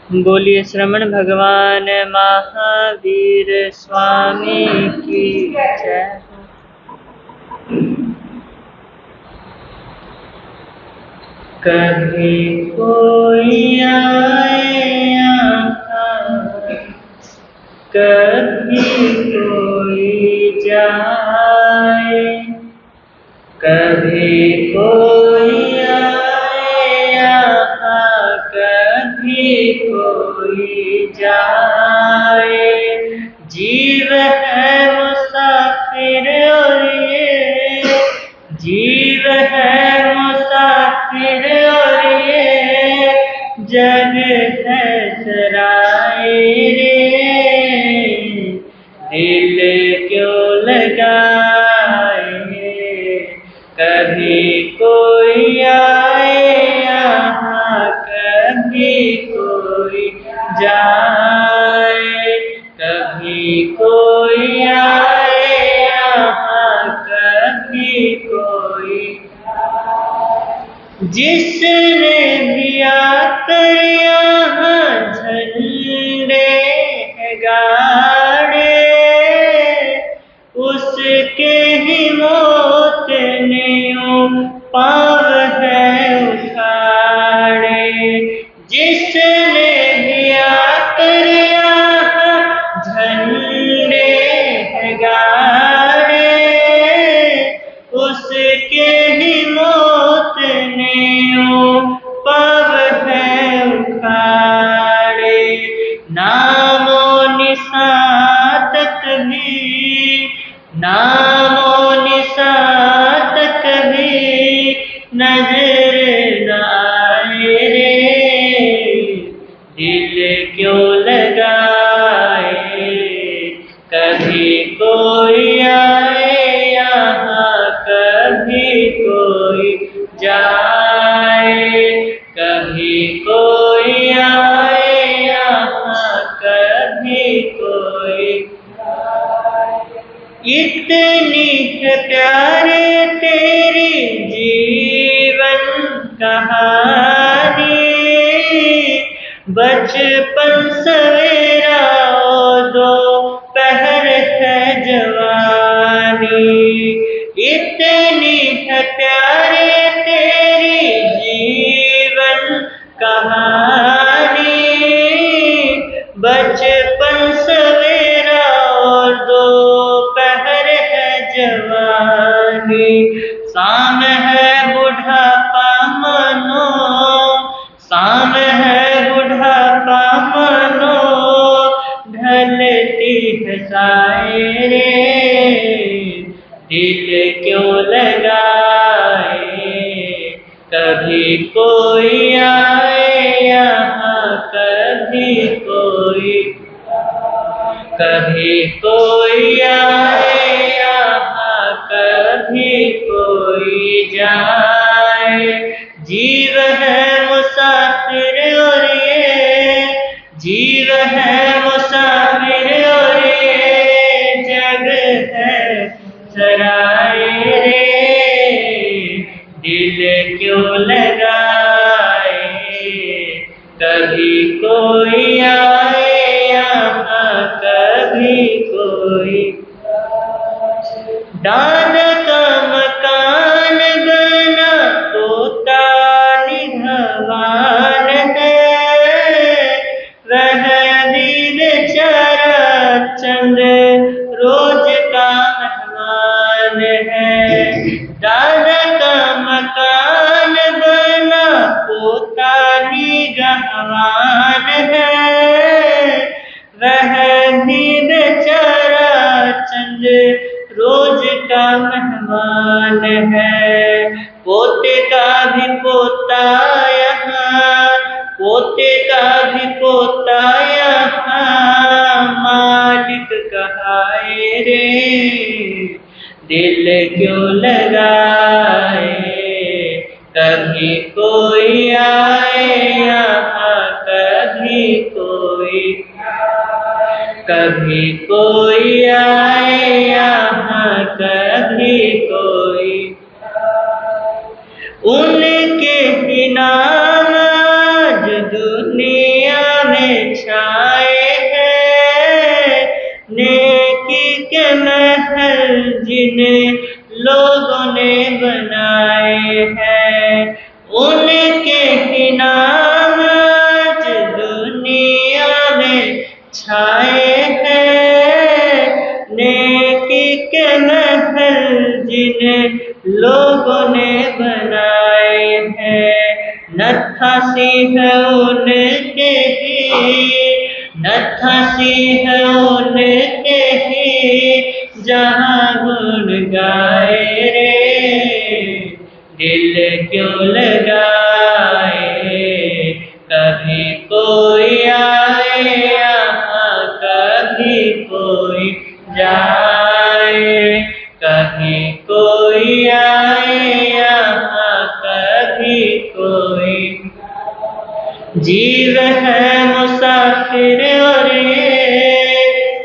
बोलिए श्रवण भगवान महावीर स्वामी की जय। कभी कोई आए यहाँ, कभी कोई जाए, कभी कोई आए यहाँ, कभी कोई जाए। जीव है मुसाफिर और ये, जीव है मुसाफिर और ये जग है सराय रे। दिल क्यों लगाए, कभी कोई आए यहाँ, कभी कोई जाए, कभी कोई आए यहाँ, कभी कोई। जिसने भी आकर यहाँ झंडे गाड़े, उसके ही मौत ने पाव है उखाड़े। जिसने भी आकर यहाँ झंडे गाड़े, उसके ही मौत ने पाव है उखाड़े। नामो निशान तक भी, नामो निशान तक भी नजर न आए रे। दिल क्यों लगाए, कभी कोई आए यहाँ, कभी कोई जाए, कभी कोई आए यहाँ, कभी कोई। इतनी है प्यारे तेरी जीवन कहानी, बचपन सवेरा और दोपहर है जवानी। इतनी है प्यारे तेरी जीवन कहानी, बचपन सवेरा और दोपहर है जवानी। शाम है बुढ़ापा मनो, शाम है बुढ़ापा मनो, ढलती है साए रे। दिल क्यों लगाए, कभी कोई आए यहाँ, कभी कोई, कभी कोई आए यहाँ, कभी कोई जाए। जीव है मुसाफिर और ये, जीव है मुसाफिर और ये जग है सराय रे। दिल क्यों लगाए, कभी कोई आए यहाँ, कभी कोई। दान का मकान बना तोता निहवान है, वह भी बेचारा चंद रोज का मेहमान है। दान का मकान बना पोता निगहवान है, वह भी बेचारा चंद रोज का मेहमान है। पोते का भी पोता यहाँ, पोते का भी पोता यहाँ, मालिक कहाए रे। दिल क्यों लगाए, कभी कोई आए यहाँ, कभी कोई, कभी कोई आए यहाँ, कभी कोई। उनके ही नाम आज दुनिया में जिन लोगों ने बनाए हैं, उनके ही नाम आज दुनिया में छाए हैं। नेकी के महल जिन लोगों ने बनाए हैं, नत्था सिंह उनके ही, नत्था सिंह उनके ही जहाँ गुण गाए रे, दिल क्यों लगाए। कभी कोई आए यहाँ, कभी कोई जाए, कभी कोई आए यहाँ, कभी कोई। जीव है मुसाफिर और ये,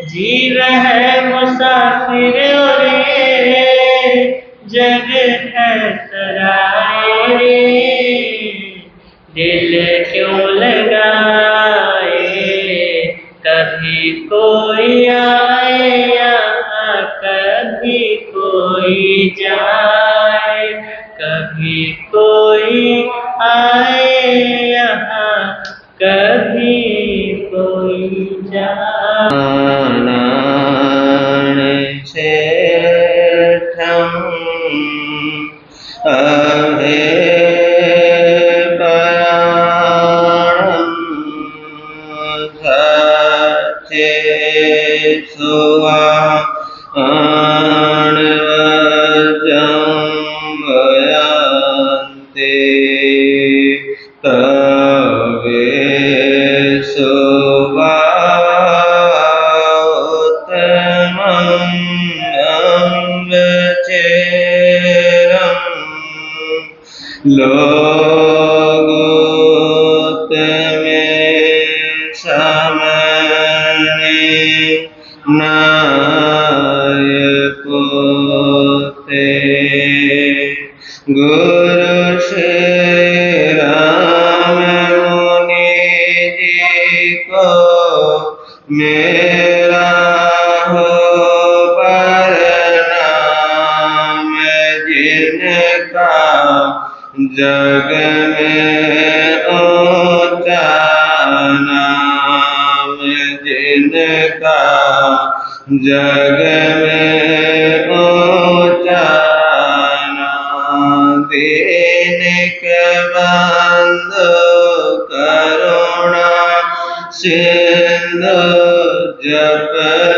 जीव है मुसाफिर और ये जग है सराय रे, दिल क्यों लगाए। कभी कोई आए यहाँ, कभी कोई जाए, कभी कोई आए यहाँ, कभी कोई जाए। गुरु श्री राम मुनि जी को मेरा हो प्रणाम, जिनका जग में ऊंचा नाम, जिनका जग में ऊंचा दीन के बंधु करुणा सिंधु, जप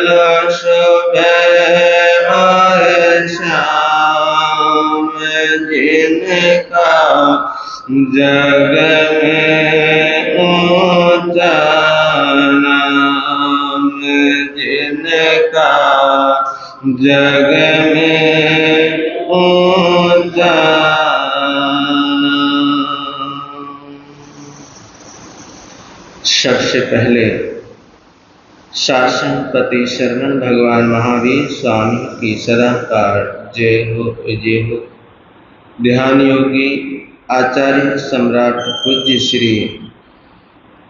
लो सुबह और शाम, जिनका जग में ऊंचा नाम, जिनका जग में ऊंचा। सबसे पहले शासनपति शरवण भगवान महावीर स्वामी की सदाकार जय हो विजय हो। ध्यान योगी आचार्य सम्राट पूज्य श्री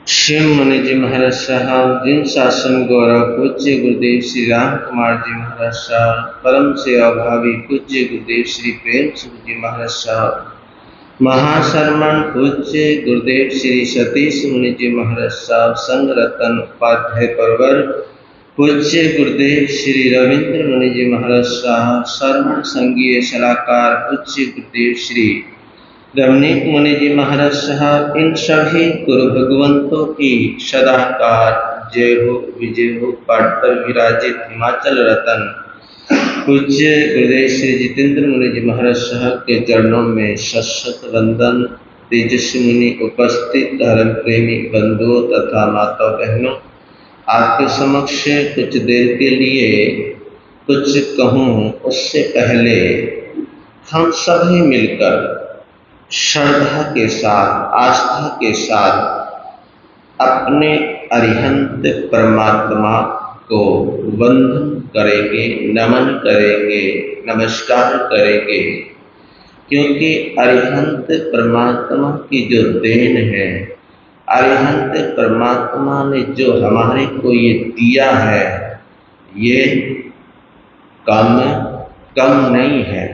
शिव मुनि जी महाराज साहब, जिन शासन गौरव पूज्य गुरुदेव श्री राम कुमार जी महाराज साहब, परम सेवा भावी पूज्य गुरुदेव श्री प्रेम सिंह जी महाराज साहब, महाशरमण पूज्य गुरुदेव श्री सतीश मुनि जी महाराज साहब, संघ रतन उपाध्याय परवर पूज्य गुरुदेव श्री रविंद्र मुनि जी महाराज साहब, शरमण संघीय सलाहकार पूज्य गुरुदेव श्री रमणीक मुनि जी महाराज साहब, इन सभी गुरु भगवंतों की सदाकार जय हो विजय हो। पाठ पर विराजित हिमाचल रतन पूज्य गुरुदेव श्री जितेंद्र मुनि जी महाराज साहब के चरणों में शत वंदन। तेजस्वी मुनि, उपस्थित धर्म प्रेमी बंधुओं तथा माता बहनों, आपके समक्ष कुछ देर के लिए कुछ कहूँ, उससे पहले हम सभी मिलकर श्रद्धा के साथ, आस्था के साथ अपने अरिहंत परमात्मा को वंदन करेंगे, नमन करेंगे, नमस्कार करेंगे, क्योंकि अरिहंत परमात्मा की जो देन है, अरिहंत परमात्मा ने जो हमारे को ये दिया है, ये कम कम नहीं है,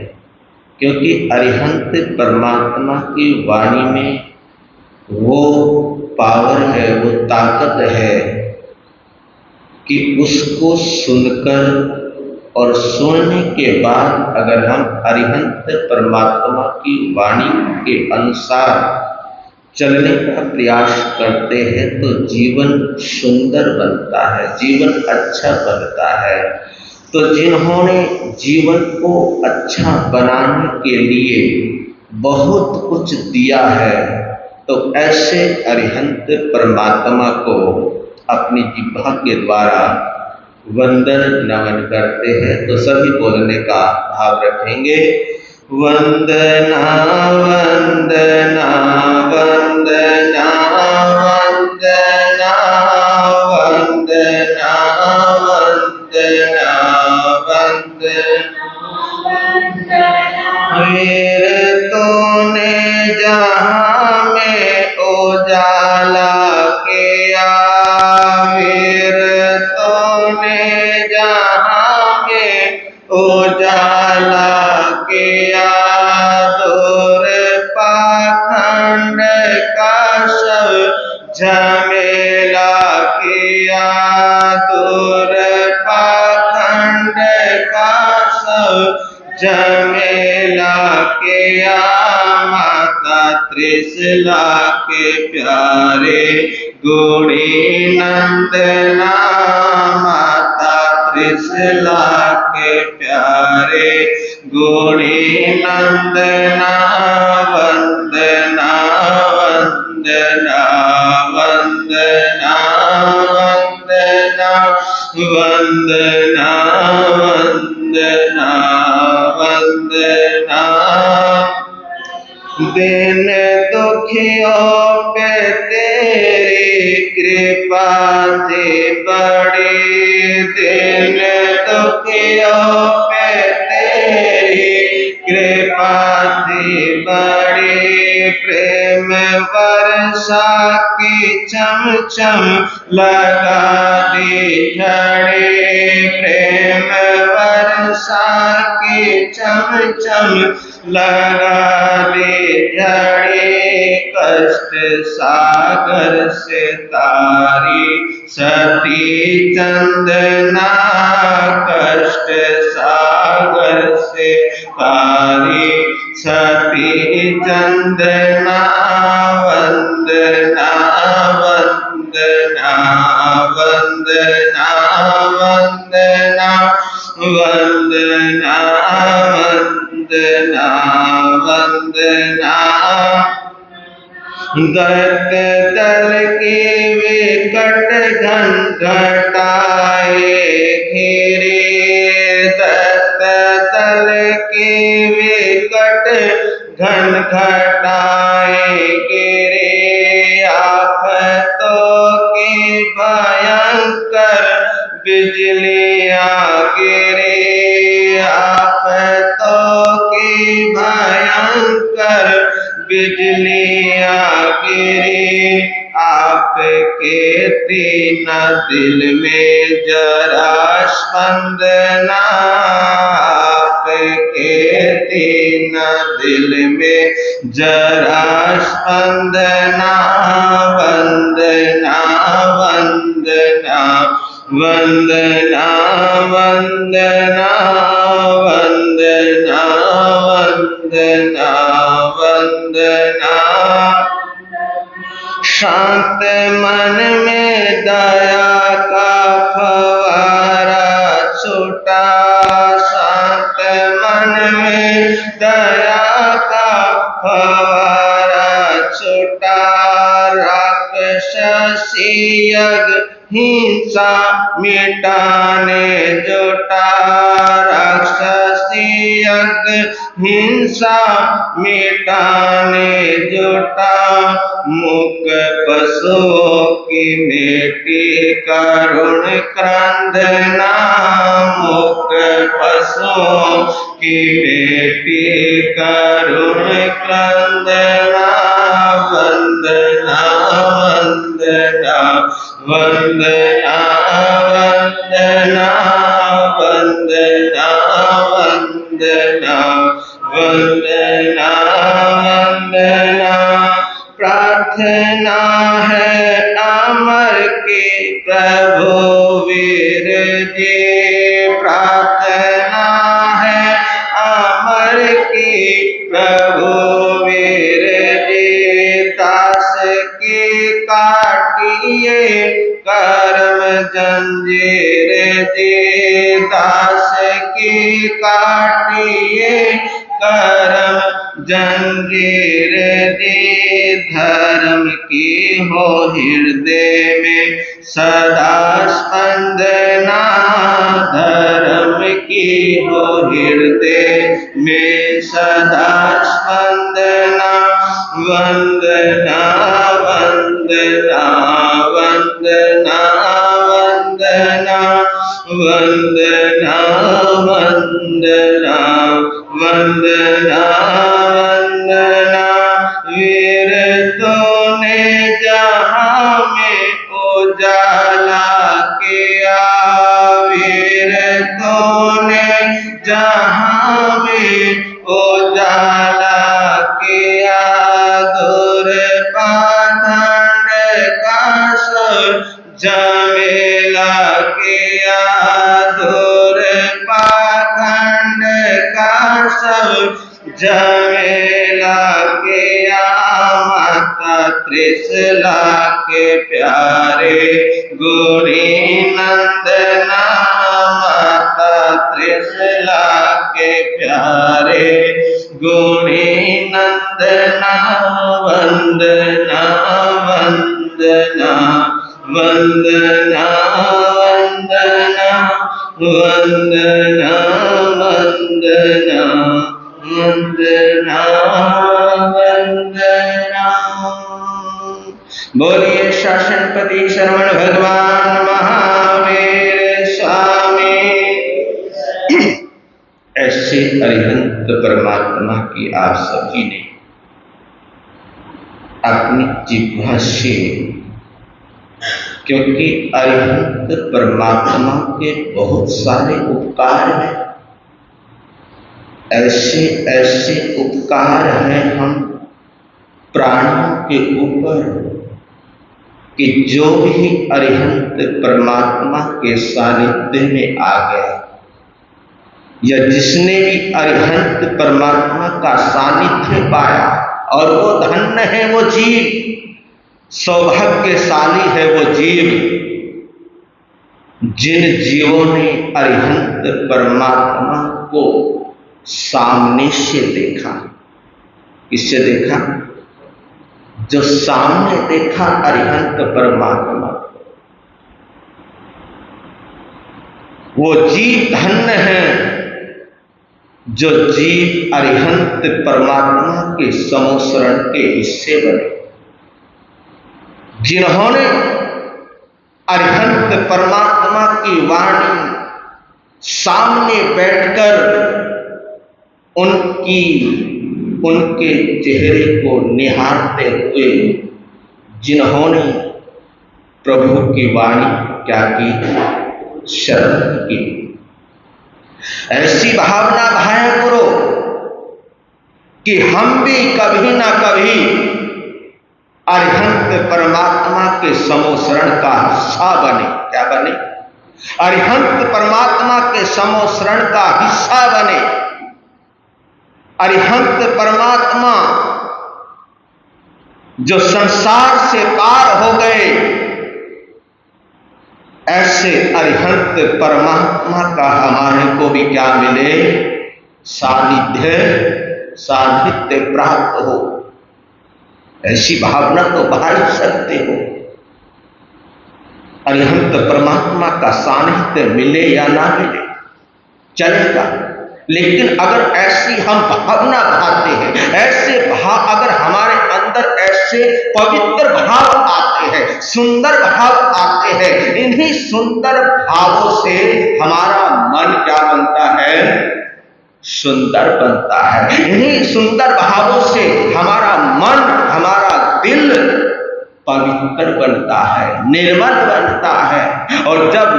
क्योंकि अरिहंत परमात्मा की वाणी में वो पावर है, वो ताकत है कि उसको सुनकर और सुनने के बाद अगर हम अरिहंत परमात्मा की वाणी के अनुसार चलने का प्रयास करते हैं तो जीवन सुंदर बनता है, जीवन अच्छा बनता है। तो जिन्होंने जीवन को अच्छा बनाने के लिए बहुत कुछ दिया है, तो ऐसे अरिहंत परमात्मा को अपनी जिह्वा के द्वारा वंदन नमन करते हैं। तो सभी बोलने का भाव रखेंगे। वंदना वंदना वंदना वंदना वंदना वंदना वंदना। वीर तूने जहाँ में उजाला किया, वीर तूने जहाँ में उजाला किया, दूर पाखंड का सब झमेला किया, दूर पाखंड का सब झमेला किया। माता त्रिशला के प्यारे गुणी नंदना, माता त्रिशला के प्यारे गुणी नंदना। वंदना वंदना वंदना वंदना वंदना वंदना वंदना। दिन दुखियों पे तेरी कृपा थी बड़ी, दिन दुखियों पे तेरी कृपा थी बड़ी। प्रेम वर्षा की चम चम लगा दी झड़ी, प्रेम वर्षा की चम चम लगा दी झड़ी। कष्ट सागर से तारी सती चंदना, कष्ट सागर से तारी सती चंदना। वंदना वंदना वंदना वंदना वंदना वंदना वंदना। दैत्य दल की विकट घटाए घिरे, दैत्य दल की विकट घटाए गिरे। आफतों की भयंकर बिजलियां गिरी, आफतों की भयंकर बिजलियां गिरी। आपके तीन दिल में जरा स्पंदना, आपके तीन दिल में जरा स्पंदना। वंदना वंदना वंदना वंदना वंदना वंदना वंदना। शांत मन में दया का फवारा छूटा, शांत मन में दया का फवारा छूटा। राक्षसी यज्ञ हिंसा मिटाने जुटा, राक्षसी यज्ञ हिंसा मिटाने जुटा। मूक पशुओं की मेटी करुण क्रंदना, मूक पशुओं की मेटी करुण क्रंदना। वंदना वंदना वंदना वंदना वंदना वंदना वंदना वंदना। प्रार्थना है अमर की प्रभु वीर जी, प्रार्थना है अमर की प्रभु वीर जी। दास की काटिए कर्म जंजीर जी, दास की काटिए कर्म जंजीर जी। धर्म की हो हृदय में सदा स्पंदना, धर्म की हो हृदय में सदा स्पंदना। वंदना वंदना वंदना वंदना वंदना वंदना वंदना वंदना। वीर तूने जहां में उजाला किया, वीर तूने जहां में उजाला किया। दूर पाखंड का सब झमेला किया, दूर पाखंड का सब झमेला किया। माता त्रिशला के प्यारे गुणी नंदना, माता त्रिशला के प्यारे गुणी नंदना। वंदना वंदना वंदना वंदना वंदना वंदना वंदना वंदना। बोलिए शासनपति शरवण भगवान महावीर स्वामी। ऐसे अरिहंत परमात्मा की आप सभी ने अपनी जिह्वा से, क्योंकि अरिहंत परमात्मा के बहुत सारे उपकार हैं, ऐसे ऐसे उपकार हैं हम प्राणों के ऊपर कि जो भी अरिहंत परमात्मा के सानिध्य में आ गया, या जिसने भी अरिहंत परमात्मा का सानिध्य पाया, और वो धन्य है वो जीव, सौभाग्यशाली है वो जीव जिन जीवों ने अरिहंत परमात्मा को सामने से देखा। किससे देखा? जो सामने देखा अरिहंत परमात्मा, वो जीव धन्य है जो जीव अरिहंत परमात्मा के समोसरण के हिस्से बने, जिन्होंने अरिहंत परमात्मा की वाणी सामने बैठकर उनके चेहरे को निहारते हुए जिन्होंने प्रभु की वाणी क्या की? शरण की। ऐसी भावना भाया करो कि हम भी कभी ना कभी अरिहंत परमात्मा के समोसरण का हिस्सा बने। क्या बने? अरिहंत परमात्मा के समोसरण का हिस्सा बने। अरिहंत परमात्मा जो संसार से पार हो गए, ऐसे अरिहंत परमात्मा का हमारे को भी क्या मिले? सानिध्य प्राप्त हो। ऐसी भावना तो बाहर सकते हो। अरिहंत परमात्मा का सानिध्य मिले या ना मिले चलेगा, लेकिन अगर ऐसी हम भावना भाते हैं, ऐसे भाव अगर हमारे अंदर ऐसे पवित्र भाव आते हैं, सुंदर भाव आते हैं, इन्हीं सुंदर भावों से हमारा मन क्या बनता है? सुंदर बनता है। इन्हीं सुंदर भावों से हमारा मन, हमारा दिल पवित्र बनता है, निर्मल बनता है। और जब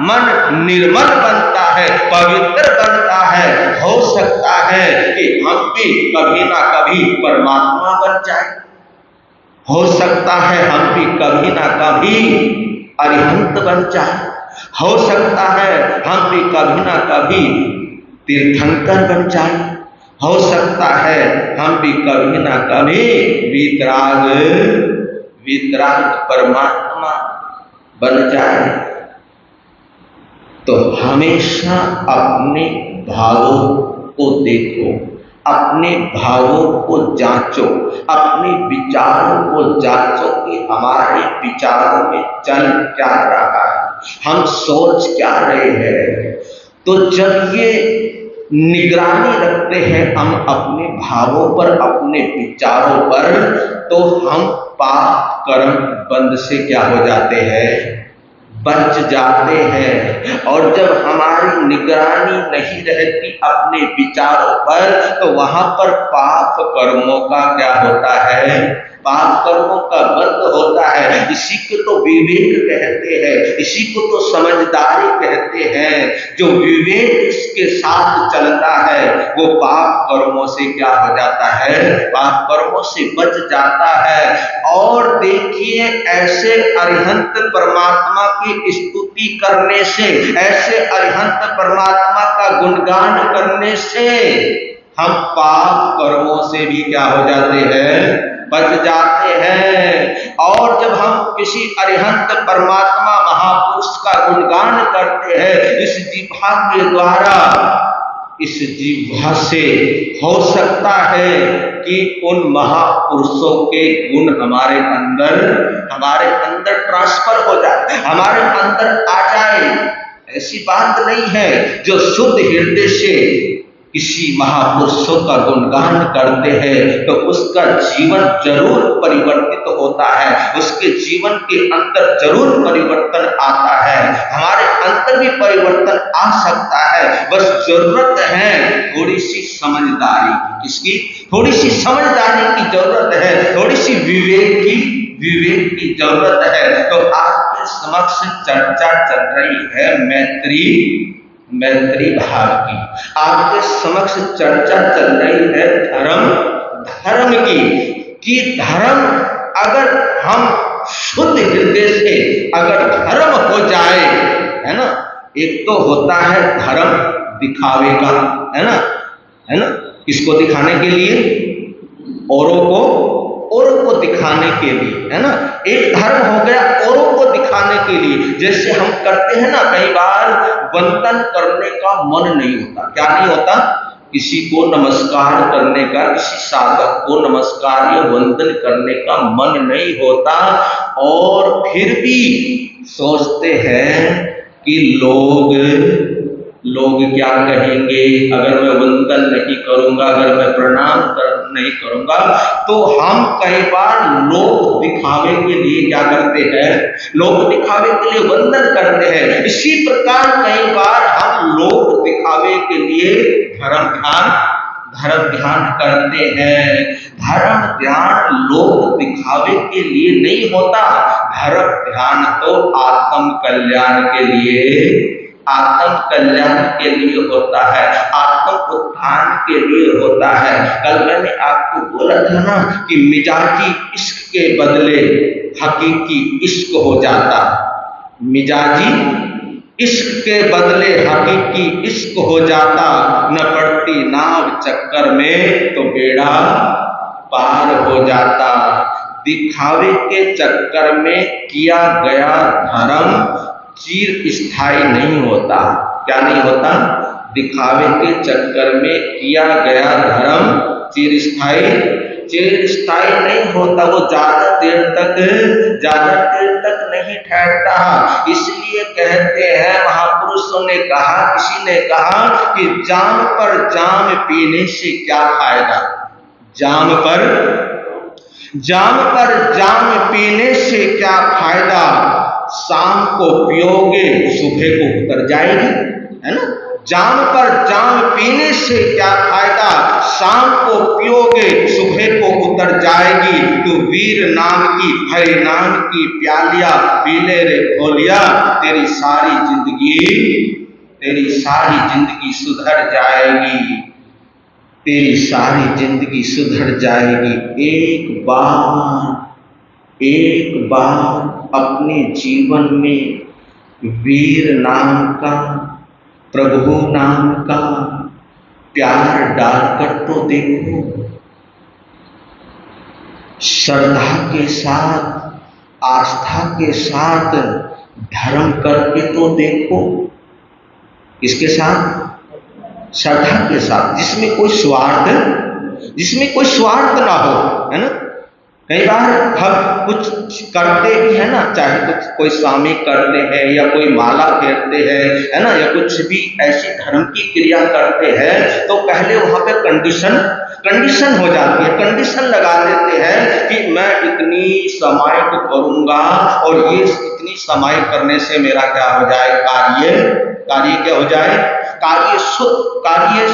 मन निर्मल बनता है, पवित्र बनता है, हो सकता है कि हम भी कभी ना कभी परमात्मा बन जाए। हो सकता है हम भी कभी ना कभी अरिहंत बन जाए। हो सकता है हम भी कभी ना कभी तीर्थंकर बन जाए। हो सकता है हम भी कभी ना कभी वितराग परमात्मा बन जाए। तो हमेशा अपने भावों को देखो, अपने भावों को जांचो, अपने विचारों को जांचो कि हमारे विचारों में चल क्या रहा है, हम सोच क्या रहे हैं। तो जब ये निगरानी रखते हैं हम अपने भावों पर, अपने विचारों पर, तो हम पाप कर्म बंद से क्या हो जाते हैं, बच जाते हैं। और जब हमारी निगरानी नहीं रहती अपने विचारों पर, तो वहां पर पाप कर्मों का क्या होता है, पाप कर्मों का बंद होता है। इसी को तो विवेक कहते हैं, इसी को तो समझदारी कहते हैं। जो विवेक इसके साथ चलता है वो पाप कर्मों से क्या हो जाता है, पाप कर्मों से बच जाता है। और देखिए, ऐसे अरिहंत परमात्मा की स्तुति करने से, ऐसे अरिहंत परमात्मा का गुणगान करने से हम पाप कर्मों से भी क्या हो जाते हैं, बच जाते हैं। और जब हम किसी अरिहंत परमात्मा महापुरुष का गुणगान करते हैं इस जिह्वा के द्वारा, इस जिह्वा से हो सकता है कि उन महापुरुषों के गुण हमारे अंदर ट्रांसफर हो जाए, हमारे अंदर आ जाए। ऐसी बात नहीं है, जो शुद्ध हृदय से किसी महापुरुषों का गुणगान करते हैं तो उसका जीवन जरूर परिवर्तित होता है, उसके जीवन के अंदर जरूर परिवर्तन आता है। हमारे अंदर भी परिवर्तन आ सकता है, बस जरूरत है थोड़ी सी समझदारी की। किसकी? थोड़ी सी समझदारी की जरूरत है, थोड़ी सी विवेक की जरूरत है। तो आपके समक्ष चर्चा चल रही है मैत्री भाव की, आपके समक्ष चर्चा चल रही है धर्म की धर्म अगर हम शुद्ध हृदय से अगर धर्म हो जाए, है ना, एक तो होता है धर्म दिखावे का, है ना, किसको दिखाने के लिए, औरों को दिखाने के लिए, है ना। एक धर्म हो गया औरों को दिखाने के लिए। जैसे हम करते हैं ना, कई बार वंदन करने का मन नहीं होता। क्या नहीं होता? किसी को नमस्कार करने का, किसी साधक को नमस्कार या वंदन करने का मन नहीं होता, और फिर भी सोचते हैं कि लोग क्या कहेंगे अगर मैं वंदन नहीं करूंगा, अगर मैं प्रणाम नहीं करूंगा। तो हम कई बार लोग दिखावे के लिए क्या करते हैं, लोग दिखावे के लिए वंदन करते हैं। इसी प्रकार कई बार हम लोग दिखावे के लिए धर्म ध्यान करते हैं। धर्म ध्यान लोग दिखावे के लिए नहीं होता, धर्म ध्यान तो आत्म कल्याण के लिए होता है, आत्म उत्थान के लिए होता है। कल मैंने आपको बोला था ना कि मिजाजी इश्क के बदले हकीकी इश्क हो जाता, मिजाजी इश्क के बदले हकीकी इश्क हो जाता, न पड़ती नाव चक्कर में तो बेड़ा पार हो जाता। दिखावे के चक्कर में किया गया धर्म चिर स्थायी नहीं होता। क्या नहीं होता? दिखावे के चक्कर में किया गया धर्म चिर स्थायी नहीं होता, वो ज्यादा देर तक नहीं ठहरता। इसलिए कहते हैं, महापुरुषों ने कहा, किसी ने कहा कि जाम पर जाम पीने से क्या फायदा, जाम पर जाम पीने से क्या फायदा, शाम को पियोगे सुबह को उतर जाएगी, है ना। जाम पर जाम पीने से क्या फायदा, शाम को पियोगे सुबह को उतर जाएगी। तू वीर नाम की हरि नाम की प्यालिया पी ले रे भोलिया, तेरी सारी जिंदगी सुधर जाएगी, तेरी सारी जिंदगी सुधर जाएगी। एक बार अपने जीवन में वीर नाम का, प्रभु नाम का प्यार डालकर तो देखो, श्रद्धा के साथ, आस्था के साथ धर्म करके तो देखो। किसके साथ? श्रद्धा के साथ, जिसमें कोई स्वार्थ ना हो, है ना। कई बार हम कुछ करते भी है ना, चाहे कुछ कोई सामयिक करते हैं या कोई माला फेरते हैं, है ना, या कुछ भी ऐसी धर्म की क्रिया करते हैं, तो पहले वहां पे कंडीशन हो जाती है, कंडीशन लगा देते हैं कि मैं इतनी सामयिक करूंगा और ये इतनी सामयिक करने से मेरा क्या हो जाए, कार्य क्या हो जाए, कार्य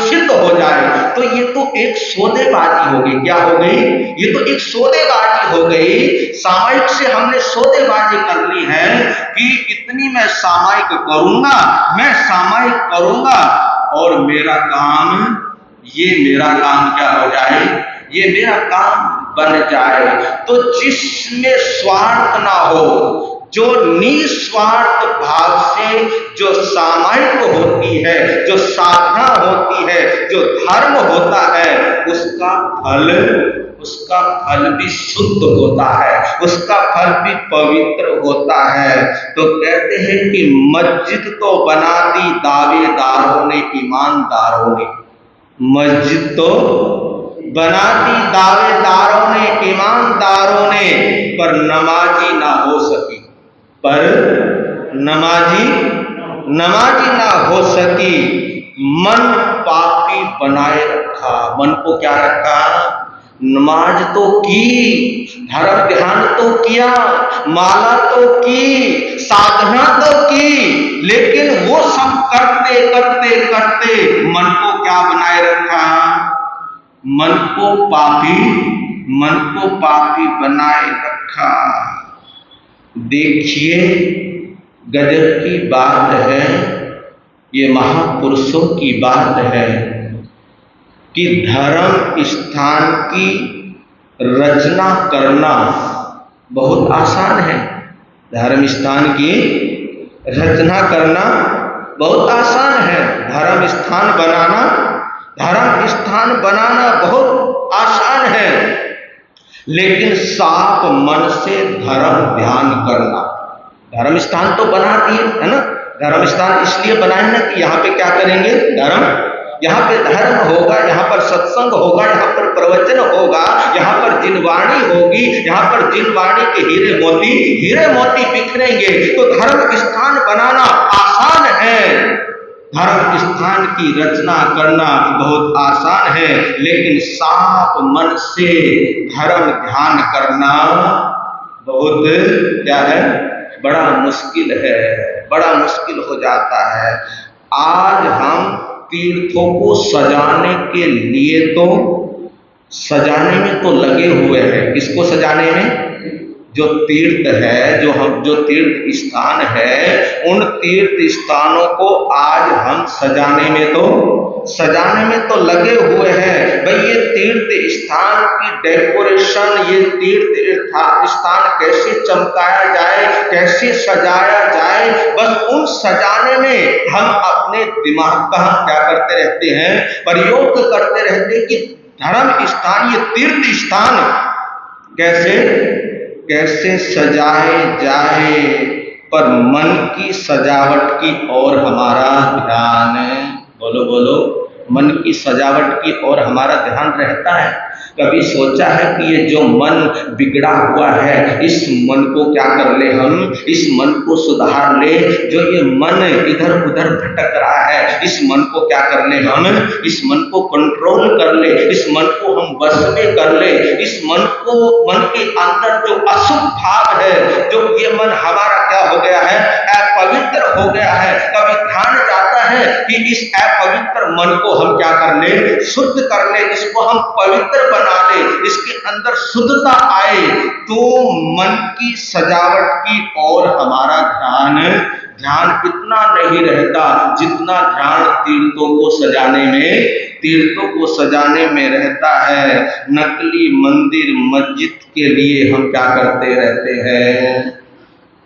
सिद्ध हो जाए। तो ये तो एक सौदेबाजी हो गई। क्या हो गई? ये तो एक सौदेबाजी हो गई। सामयिक से हमने सौदेबाजी कर ली है कि इतनी मैं सामयिक करूंगा और मेरा काम क्या हो जाए, ये मेरा काम बन जाए। तो जिसमें स्वार्थ ना हो, जो निस्वार्थ भाव से जो सामयिक होती है, जो साधना होती है, जो धर्म होता है, उसका फल भी शुद्ध होता है, उसका फल भी पवित्र होता है। तो कहते हैं कि मस्जिद तो बना दी दावेदारों ने, ईमानदारों ने, मस्जिद तो बना दी दावेदारों ने, ईमानदारों ने, पर नमाजी ना हो सकी, नमाजी ना हो सकी। मन पापी बनाए रखा। मन को क्या रखा? नमाज तो की, धर्म ध्यान तो किया, माला तो की, साधना तो की, लेकिन वो सब करते करते करते मन को क्या बनाए रखा? मन को पापी बनाए रखा। देखिए, गजब की बात है, ये महापुरुषों की बात है कि धर्म स्थान की रचना करना बहुत आसान है। धर्म स्थान की रचना करना बहुत आसान है। धर्म स्थान बनाना बहुत आसान है, लेकिन साफ मन से धर्म ध्यान करना। धर्म स्थान तो बना दिए, है ना। धर्म स्थान इसलिए बनाए ना कि यहाँ पे क्या करेंगे? यहाँ पे धर्म होगा, यहाँ पर सत्संग होगा, यहाँ पर प्रवचन होगा, यहाँ पर जिनवाणी होगी, यहाँ पर जिनवाणी के हीरे मोती बिखरेंगे। तो धर्म स्थान बनाना आसान है, धर्म स्थान की रचना करना बहुत आसान है, लेकिन साफ मन से धर्म ध्यान करना बहुत क्या है? बड़ा मुश्किल है, बड़ा मुश्किल हो जाता है। आज हम तीर्थों को सजाने में तो लगे हुए हैं। किसको सजाने में? जो तीर्थ है, जो तीर्थ स्थान है, उन तीर्थ स्थानों को आज हम सजाने में तो लगे हुए हैं। भाई, ये तीर्थ स्थान की डेकोरेशन, ये तीर्थ स्थान कैसे चमकाया जाए, कैसे सजाया जाए, बस उन सजाने में हम अपने दिमाग का क्या करते रहते हैं? प्रयोग करते रहते हैं कि धर्म स्थान, ये तीर्थ स्थान कैसे सजाए जाए, पर मन की सजावट की ओर हमारा ध्यान, बोलो, मन की सजावट की ओर हमारा ध्यान रहता है। कभी सोचा है कि ये जो मन बिगड़ा हुआ है, इस मन को क्या कर ले हम, इस मन को सुधार ले। जो ये मन इधर उधर भटक रहा है, इस मन को क्या कर ले हम, इस मन को कंट्रोल कर ले, इस मन को हम बस में कर ले। इस मन के अंदर जो अशुभ भाव है, जो ये मन हमारा क्या हो गया है? अपवित्र हो गया है। कभी ध्यान जाता है है कि इस अपवित्र मन को हम क्या कर ले, शुद्ध कर ले, इसको हम पवित्र बना ले, इसके अंदर शुद्धता आए, तो मन की सजावट की ओर हमारा ध्यान इतना नहीं रहता जितना ध्यान तीर्थों को सजाने में रहता है। नकली मंदिर मस्जिद के लिए हम क्या करते रहते हैं,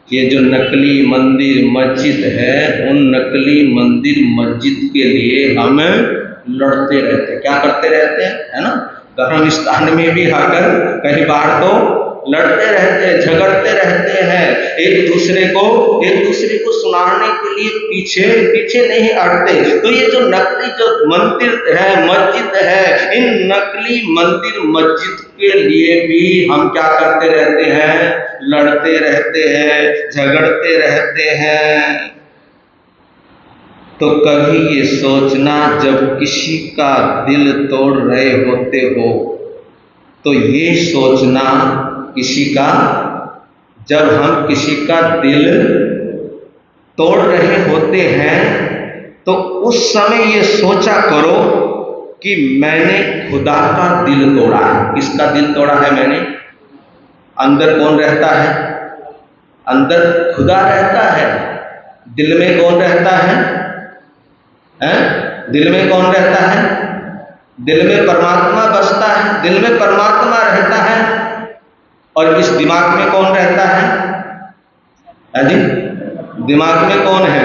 ये जो नकली मंदिर मस्जिद है, उन नकली मंदिर मस्जिद के लिए हम लड़ते रहते हैं। क्या करते रहते हैं, है ना, धर्मस्थान में भी आकर कई बार तो लड़ते रहते हैं, झगड़ते रहते हैं, एक दूसरे को सुनाने के लिए पीछे नहीं हटते। तो ये जो नकली जो मंदिर है मस्जिद है, इन नकली मंदिर मस्जिद के लिए भी हम क्या करते रहते हैं, लड़ते रहते हैं, झगड़ते रहते हैं। तो कभी ये सोचना, जब किसी का दिल तोड़ रहे होते हो तो ये सोचना, जब हम किसी का दिल तोड़ रहे होते हैं तो उस समय ये सोचा करो कि मैंने खुदा का दिल तोड़ा है। किसका दिल तोड़ा है मैंने? अंदर कौन रहता है? अंदर खुदा रहता है। दिल में कौन रहता है? दिल में कौन रहता है? दिल में परमात्मा बसता है, दिल में परमात्मा रहता है। और इस दिमाग में कौन रहता है? अजी दिमाग में कौन है?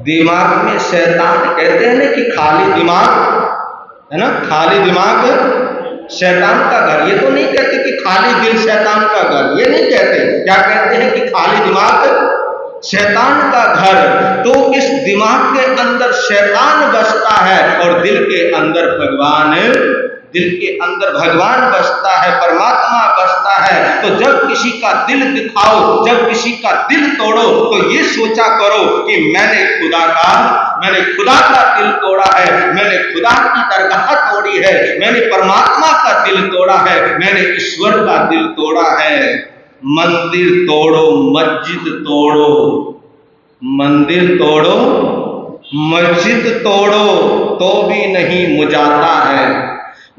दिमाग में शैतान। कहते हैं ना कि खाली दिमाग, है ना, खाली दिमाग शैतान का घर। ये तो नहीं कहते कि खाली दिल शैतान का घर, ये नहीं कहते। क्या कहते हैं कि खाली दिमाग शैतान का घर। तो इस दिमाग के अंदर शैतान बसता है और दिल के अंदर भगवान बसता है, परमात्मा बसता है। तो जब किसी का दिल दिखाओ, जब किसी का दिल तोड़ो, तो ये सोचा करो कि मैंने खुदा का दिल तोड़ा है, मैंने खुदा की दरगाह तोड़ी है, मैंने परमात्मा का दिल तोड़ा है, मैंने ईश्वर का दिल तोड़ा है। मंदिर तोड़ो, मस्जिद तोड़ो, मंदिर तोड़ो, मस्जिद तोड़ो, तो भी नहीं मुझाता है।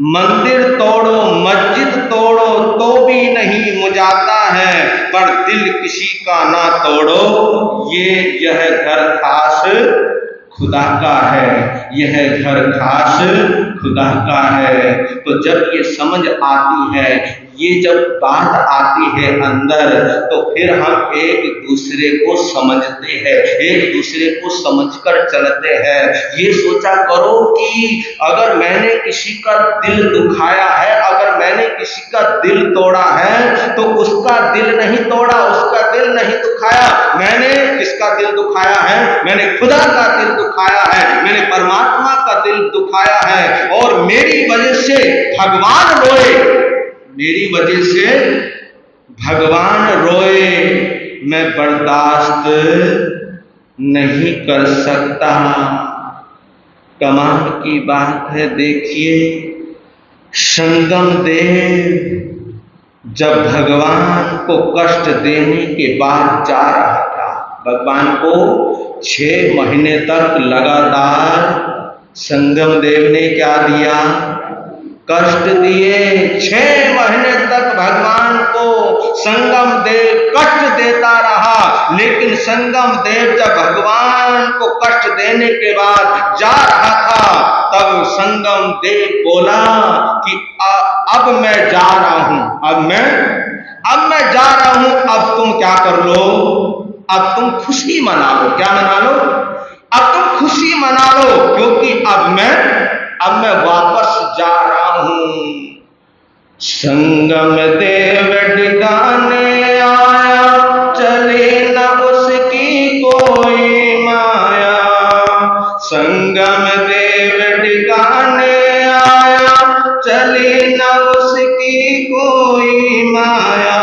मंदिर तोड़ो, मस्जिद तोड़ो, तो भी नहीं मुझाता है। पर दिल किसी का ना तोड़ो, यह घर खास खुदा का है, यह घर खास खुदा का है। तो जब ये समझ आती है, ये जब बात आती है अंदर, तो फिर हम एक दूसरे को समझते हैं, एक दूसरे को समझकर चलते हैं। ये सोचा करो कि अगर मैंने किसी का दिल दुखाया है, अगर मैंने किसी का दिल तोड़ा है, तो उसका दिल नहीं तोड़ा, उसका दिल नहीं दुखाया। मैंने किसका दिल दुखाया है? मैंने खुदा का दिल दुखाया है, मैंने परमात्मा का दिल दुखाया है। और मेरी वजह से भगवान रोए, मेरी वजह से भगवान रोए, मैं बर्दाश्त नहीं कर सकता। कमाल की बात है। देखिए, संगम देव जब भगवान को कष्ट देने के बाद जा रहा था, भगवान को 6 महीने तक लगातार संगम देव ने क्या दिया? कष्ट दिए। 6 महीने तक भगवान को संगम देव कष्ट देता रहा। लेकिन संगम देव जब भगवान को कष्ट देने के बाद जा रहा था, तब संगम देव बोला कि अब मैं जा रहा हूं, अब मैं जा रहा हूं, अब तुम क्या कर लो? अब तुम खुशी मना लो। क्या मना लो? अब तुम खुशी मना लो, क्योंकि अब मैं वापस जा रहा हूं। संगम देव ठिकाने आया, चले न उसकी कोई माया। संगम देव ठिकाने आया, चले न उसकी कोई माया।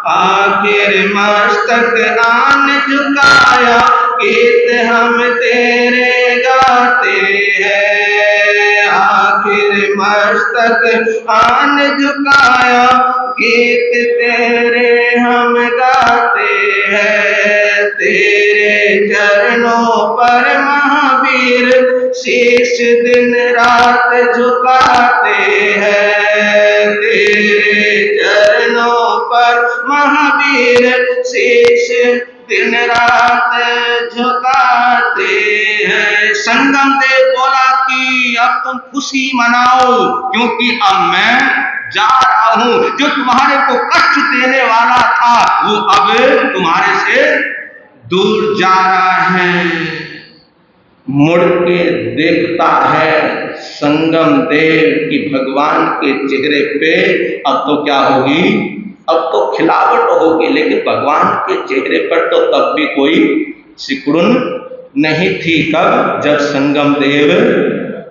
आखिर मस्तक आन झुकाया, गीत हम तेरे गाते हैं। आखिर मस्तक आन झुकाया, गीत तेरे हम गाते हैं। तेरे चरणों पर शीश दिन रात झुकाते हैं, तेरे चरणों पर महावीर शीश दिन रात झुकाते हैं। संगम देव बोला कि अब तुम खुशी मनाओ, क्योंकि अब मैं जा रहा हूं। जो तुम्हारे को कष्ट देने वाला था वो अब तुम्हारे से दूर जा रहा है। मुड़ के देखता है संगम देव की भगवान के चेहरे पे अब तो क्या होगी, अब तो खिलावट होगी, लेकिन भगवान के चेहरे पर तो तब भी कोई सिकुड़न नहीं थी। कब? जब संगम देव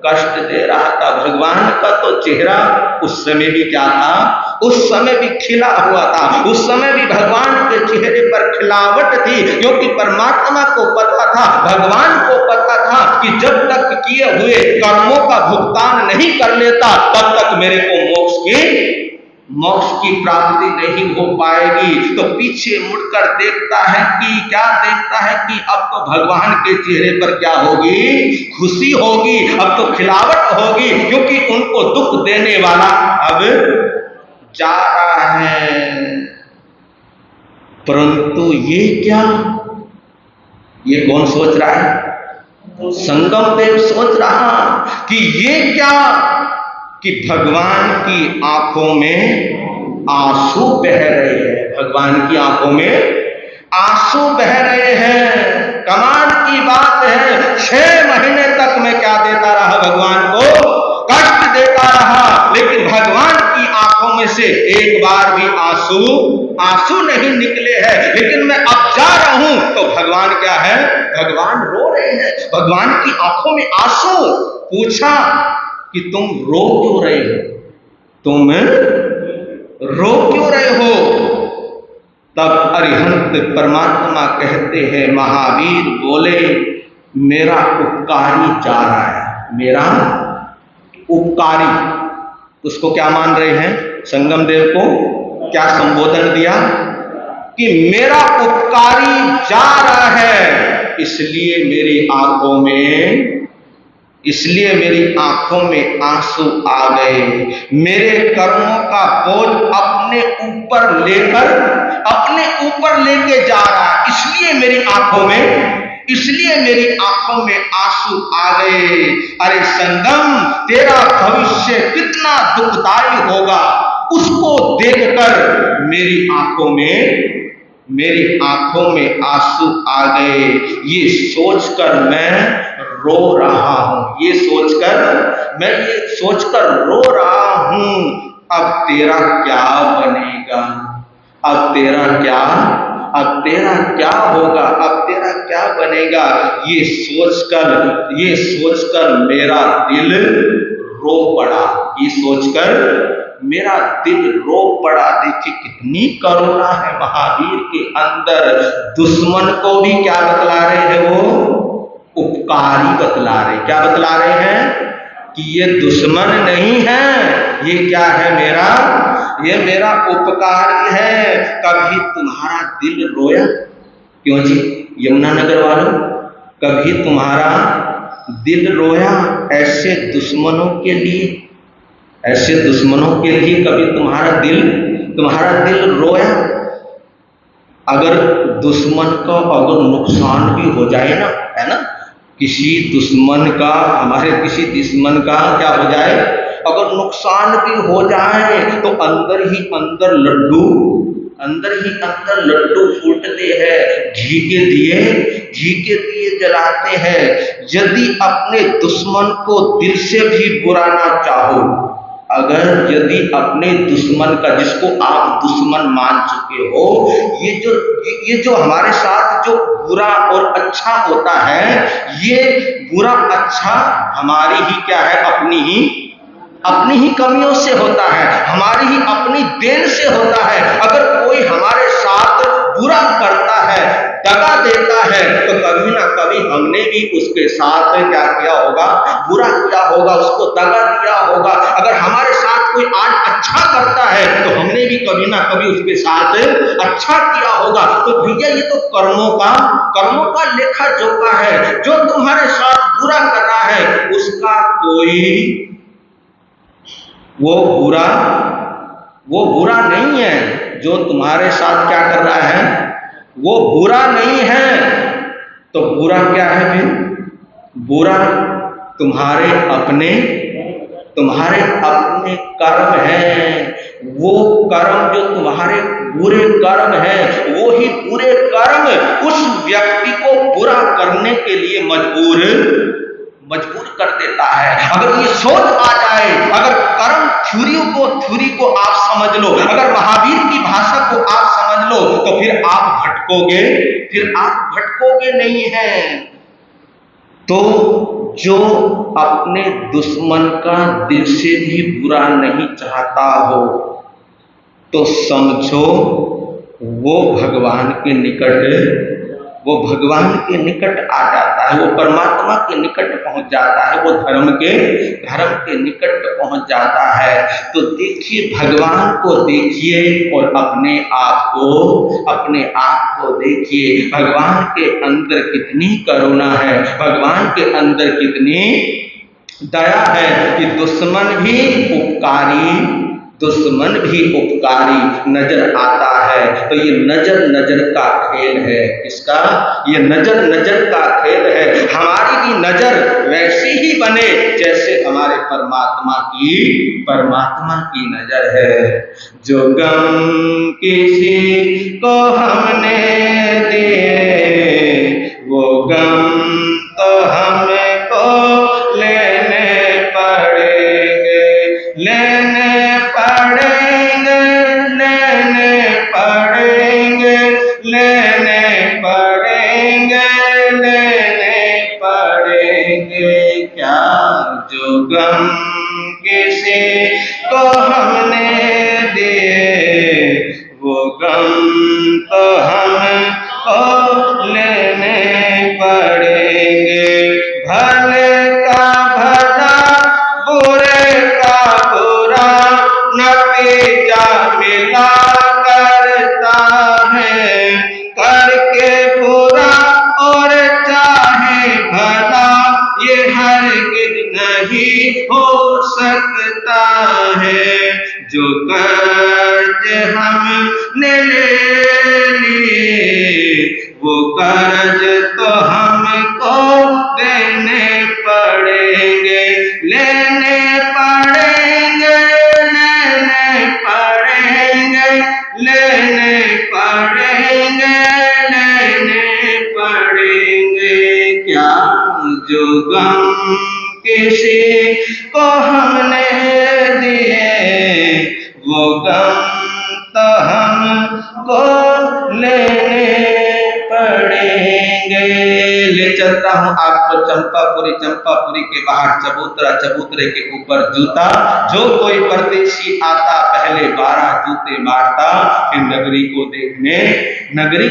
कष्ट दे रहा था। भगवान का तो चेहरा उस समय भी क्या था, उस समय भी खिला हुआ था। उस समय भी भगवान के चेहरे पर खिलावट थी, क्योंकि परमात्मा को पता था, भगवान को पता था कि जब तक किए हुए कर्मों का भुगतान नहीं कर लेता तब तक मेरे को मोक्ष की प्राप्ति नहीं हो पाएगी। तो पीछे मुड़कर देखता है कि क्या देखता है कि अब तो भगवान के चेहरे पर क्या होगी, खुशी होगी, अब तो खिलावट होगी, क्योंकि उनको दुख देने वाला अब जा रहा है। परंतु ये क्या, ये कौन सोच रहा है? संगम देव सोच रहा कि ये क्या, कि भगवान की आंखों में आंसू बह रहे हैं, भगवान की आंखों में आंसू बह रहे हैं। कमाल की बात है, 6 महीने तक मैं क्या देता रहा, भगवान को कष्ट देता रहा, लेकिन भगवान की आंखों में से एक बार भी आंसू नहीं निकले हैं। लेकिन मैं अब जा रहा हूं तो भगवान क्या है, भगवान रो रहे हैं, भगवान की आंखों में आंसू। पूछा कि तुम रो क्यों रहे हो, तुम रो क्यों रहे हो? तब अरिहंत परमात्मा कहते हैं, महावीर बोले मेरा उपकारी जा रहा है, मेरा उपकारी। उसको क्या मान रहे हैं? संगम देव को क्या संबोधन दिया कि मेरा उपकारी जा रहा है, इसलिए मेरी आंखों में आंसू आ गए। मेरे कर्मों का बोझ अपने ऊपर लेके जा रहा है, इसलिए मेरी आंखों में आंसू आ गए। अरे संगम, तेरा भविष्य कितना दुखदायी होगा, उसको देखकर मेरी आंखों में आंसू आ गए। ये सोचकर मैं रो रहा हूं, ये सोचकर रो रहा हूं। अब तेरा क्या बनेगा, अब तेरा क्या होगा, अब तेरा क्या बनेगा, ये सोचकर मेरा दिल रो पड़ा, ये सोचकर मेरा दिल रो पड़ा। देखिए कितनी करुणा है महावीर के अंदर। दुश्मन को भी क्या बतला रहे हैं, वो उपकारी बतला रहे। क्या बतला रहे हैं कि ये दुश्मन नहीं है, ये क्या है, ये मेरा उपकारी है। कभी तुम्हारा दिल रोया? क्यों जी यमुनानगर वालों, कभी तुम्हारा दिल रोया ऐसे दुश्मनों के लिए? ऐसे दुश्मनों के लिए कभी तुम्हारा दिल रोया? अगर दुश्मन का अगर नुकसान भी हो जाए ना, है ना, किसी दुश्मन का क्या हो जाए, अगर नुकसान भी हो जाए तो अंदर ही अंदर लड्डू फूटते हैं, घी के दिए जलाते हैं। यदि अपने दुश्मन को दिल से भी बुरा ना चाहो, अगर यदि अपने दुश्मन का, जिसको आप दुश्मन मान चुके हो, ये जो हमारे साथ जो बुरा और अच्छा होता है, ये बुरा अच्छा हमारी ही क्या है, अपनी ही कमियों से होता है, हमारी ही अपनी देन से होता है। अगर कोई हमारे साथ बुरा करता है, दगा देता है, तो कभी ना कभी हमने भी उसके साथ क्या किया होगा, बुरा किया होगा, उसको दगा दिया होगा। अगर हमारे साथ कोई आज अच्छा करता है तो हमने भी कभी ना कभी उसके साथ अच्छा किया होगा। तो भैया ये तो कर्मों का लेखा जोखा है। जो तुम्हारे साथ बुरा कर रहा है उसका कोई वो बुरा नहीं है। जो तुम्हारे साथ क्या कर रहा है वो बुरा नहीं है। तो बुरा क्या है फिर? बुरा तुम्हारे अपने कर्म हैं। वो कर्म जो तुम्हारे बुरे कर्म हैं, वो ही बुरे कर्म उस व्यक्ति को बुरा करने के लिए मजबूर कर देता है। अगर ये सोच आ जाए, अगर कर्म थ्योरी को आप समझ लो, अगर महावीर की भाषा को आप समझ लो, तो फिर आप भटकोगे नहीं है। तो जो अपने दुश्मन का दिल से भी बुरा नहीं चाहता हो, तो समझो वो भगवान के निकट आ जाता है, वो परमात्मा के निकट पहुंच जाता है, वो धर्म के निकट पहुंच जाता है। तो देखिए, भगवान को देखिए और अपने आप को देखिए। भगवान के अंदर कितनी करुणा है, भगवान के अंदर कितनी दया है कि दुश्मन भी उपकारी नजर आता है। तो ये नजर का खेल है। किसका? ये नजर का खेल है। हमारी भी नजर वैसी ही बने जैसे हमारे परमात्मा की नजर है। जो गम किसी को हमने दिए, वो गम तो हमको लेने पड़ेंगे, लेने पड़ेंगे, लेने पड़ेंगे, लेने पड़ेंगे, लेने पड़ेंगे। क्या जो गम किसी को हमने दिए, वो गम तो हमको लेने पड़ेंगे। भले का भला, बुरे का बुरा नतीजा मिला करता है। करके बुरा और चाहे भला, ये हरगिज नहीं हो सकता है। जो कर्ज हमने ले लिए, वो कर्ज तो हमको देने पड़ेंगे, लेने पड़ेंगे, लेने पड़ेंगे, लेने पड़ेंगे, लेने पड़ेंगे। क्या जो गम किसी को हमने दिए, वो गम तो हमको लेने पड़ेंगे। ले चलता हूँ आपको चंपापुरी के बाहर चबूतरे के ऊपर जूता। जो कोई परदेशी आता पहले 12 जूते मारता, फिर नगरी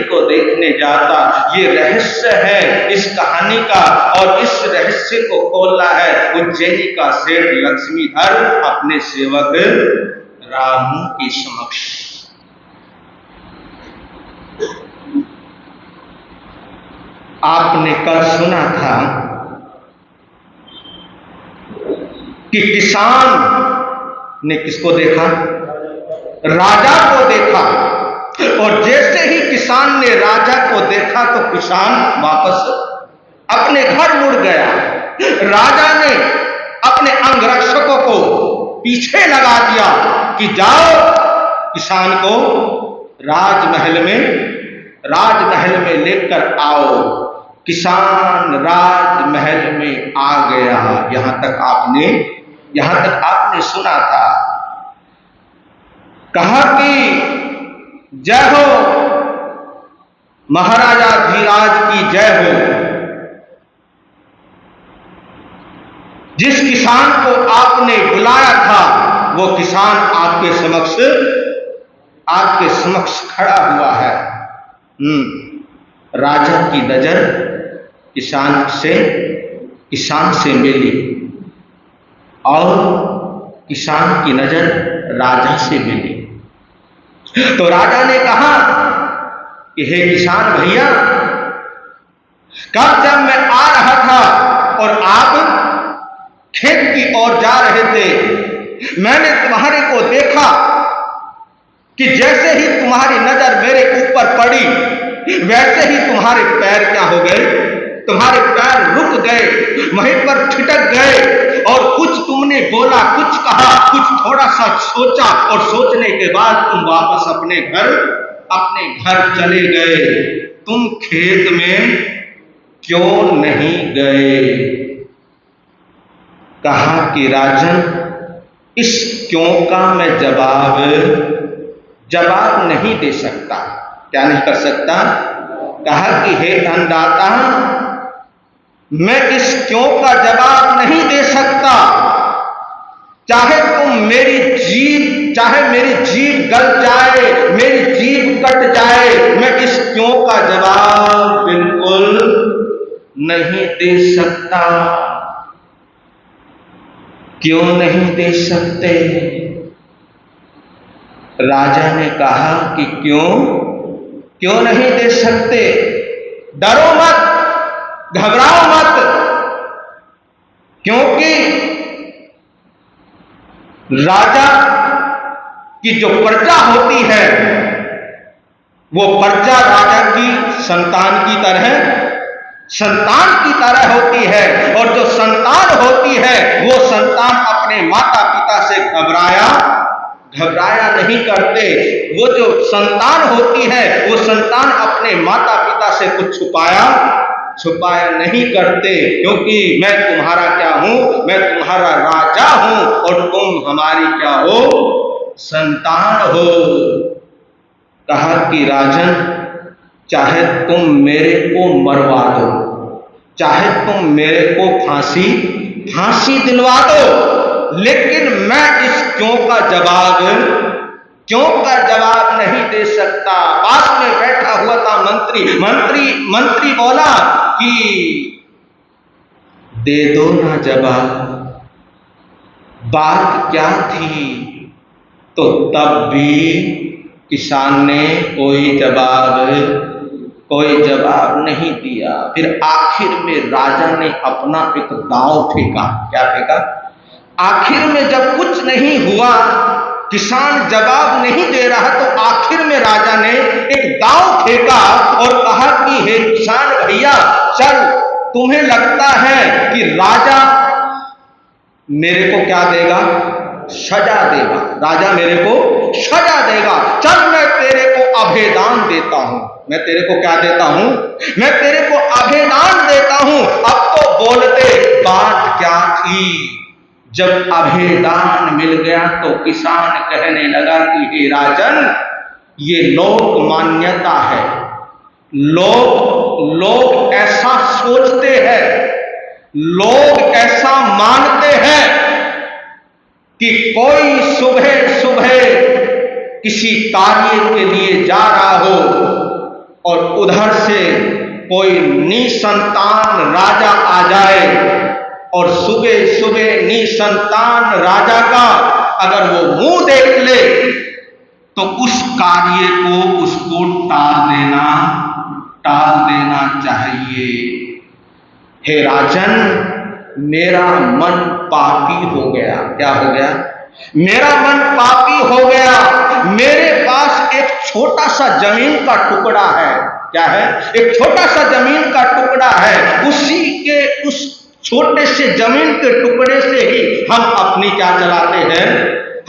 को देखने जाता। ये रहस्य है इस कहानी का, और इस रहस्य को खोलना है उज्जैनी का सेठ लक्ष्मीधर अपने सेवक रामू के समक्ष। आपने कल सुना था कि किसान ने किसको देखा? राजा को देखा। और जैसे ही किसान ने राजा को देखा तो किसान वापस अपने घर मुड़ गया। राजा ने अपने अंगरक्षकों को पीछे लगा दिया कि जाओ किसान को राजमहल में लेकर आओ। किसान राजमहल में आ गया। यहां तक आपने सुना था। कहा कि जय हो महाराजा धीराज की जय हो। जिस किसान को आपने बुलाया था वो किसान आपके समक्ष खड़ा हुआ है। राजा की नजर किसान से मिली और किसान की नजर राजा से मिली। तो राजा ने कहा कि हे किसान भैया, कल जब मैं आ रहा था और आप खेत की ओर जा रहे थे। मैंने तुम्हारे को देखा कि जैसे ही तुम्हारी नजर मेरे ऊपर पड़ी वैसे ही तुम्हारे पैर क्या हो गए, तुम्हारे पैर रुक गए, वहीं पर ठिठक गए और कुछ तुमने बोला, कुछ कहा, कुछ थोड़ा सा सोचा और सोचने के बाद तुम वापस अपने घर चले गए। तुम खेत में क्यों नहीं गए? कहा कि राजन, इस क्यों का मैं जवाब नहीं दे सकता। क्या नहीं कर सकता? कहा कि हे धनदाता, मैं इस क्यों का जवाब नहीं दे सकता। चाहे मेरी जीभ गल जाए, मेरी जीभ कट जाए, मैं इस क्यों का जवाब बिल्कुल नहीं दे सकता। क्यों नहीं दे सकते? राजा ने कहा कि क्यों नहीं दे सकते? डरो मत, घबराओ मत, क्योंकि राजा की जो प्रजा होती है वो प्रजा राजा की संतान की तरह होती है, और जो संतान होती है वो संतान अपने माता पिता से घबराया नहीं करते। वो जो संतान होती है वो संतान अपने माता पिता से कुछ छुपाया नहीं करते, क्योंकि मैं तुम्हारा क्या हूं? मैं तुम्हारा राजा हूं और तुम हमारी क्या हो? संतान हो। कहा कि राजन, चाहे तुम मेरे को मरवा दो, चाहे तुम मेरे को फांसी दिलवा दो, लेकिन मैं इस क्यों का जवाब नहीं दे सकता। पास में बैठा हुआ था मंत्री बोला कि दे दो ना जवाब, बात क्या थी? तो तब भी किसान ने कोई जवाब नहीं दिया। फिर आखिर में राजा ने अपना एक दांव फेंका। क्या फेंका? आखिर में जब कुछ नहीं हुआ, किसान जवाब नहीं दे रहा, तो आखिर में राजा ने एक दांव फेंका और कहा कि हे किसान भैया, चल, तुम्हें लगता है कि राजा मेरे को क्या देगा? सजा देगा। राजा मेरे को सजा देगा। चल, मैं तेरे को अभेदान देता हूं। मैं तेरे को क्या देता हूं? मैं तेरे को अभेदान देता हूं। अब तो बोलते, बात क्या थी? जब अभेदान मिल गया तो किसान कहने लगा कि हे राजन, ये लोक मान्यता है। लोग ऐसा सोचते हैं, लोग ऐसा मानते हैं कि कोई सुबह सुबह किसी कार्य के लिए जा रहा हो और उधर से कोई निसंतान राजा आ जाए, और सुबह सुबह निसंतान राजा का अगर वो मुंह देख ले तो उस कार्य को उसको टाल देना चाहिए। हे राजन, मेरा मन पापी हो गया। क्या हो गया? मेरा मन पापी हो गया। मेरे पास एक छोटा सा जमीन का टुकड़ा है। क्या है? एक छोटा सा जमीन का टुकड़ा है। उस छोटे से जमीन के टुकड़े से ही हम अपनी क्या चलाते हैं?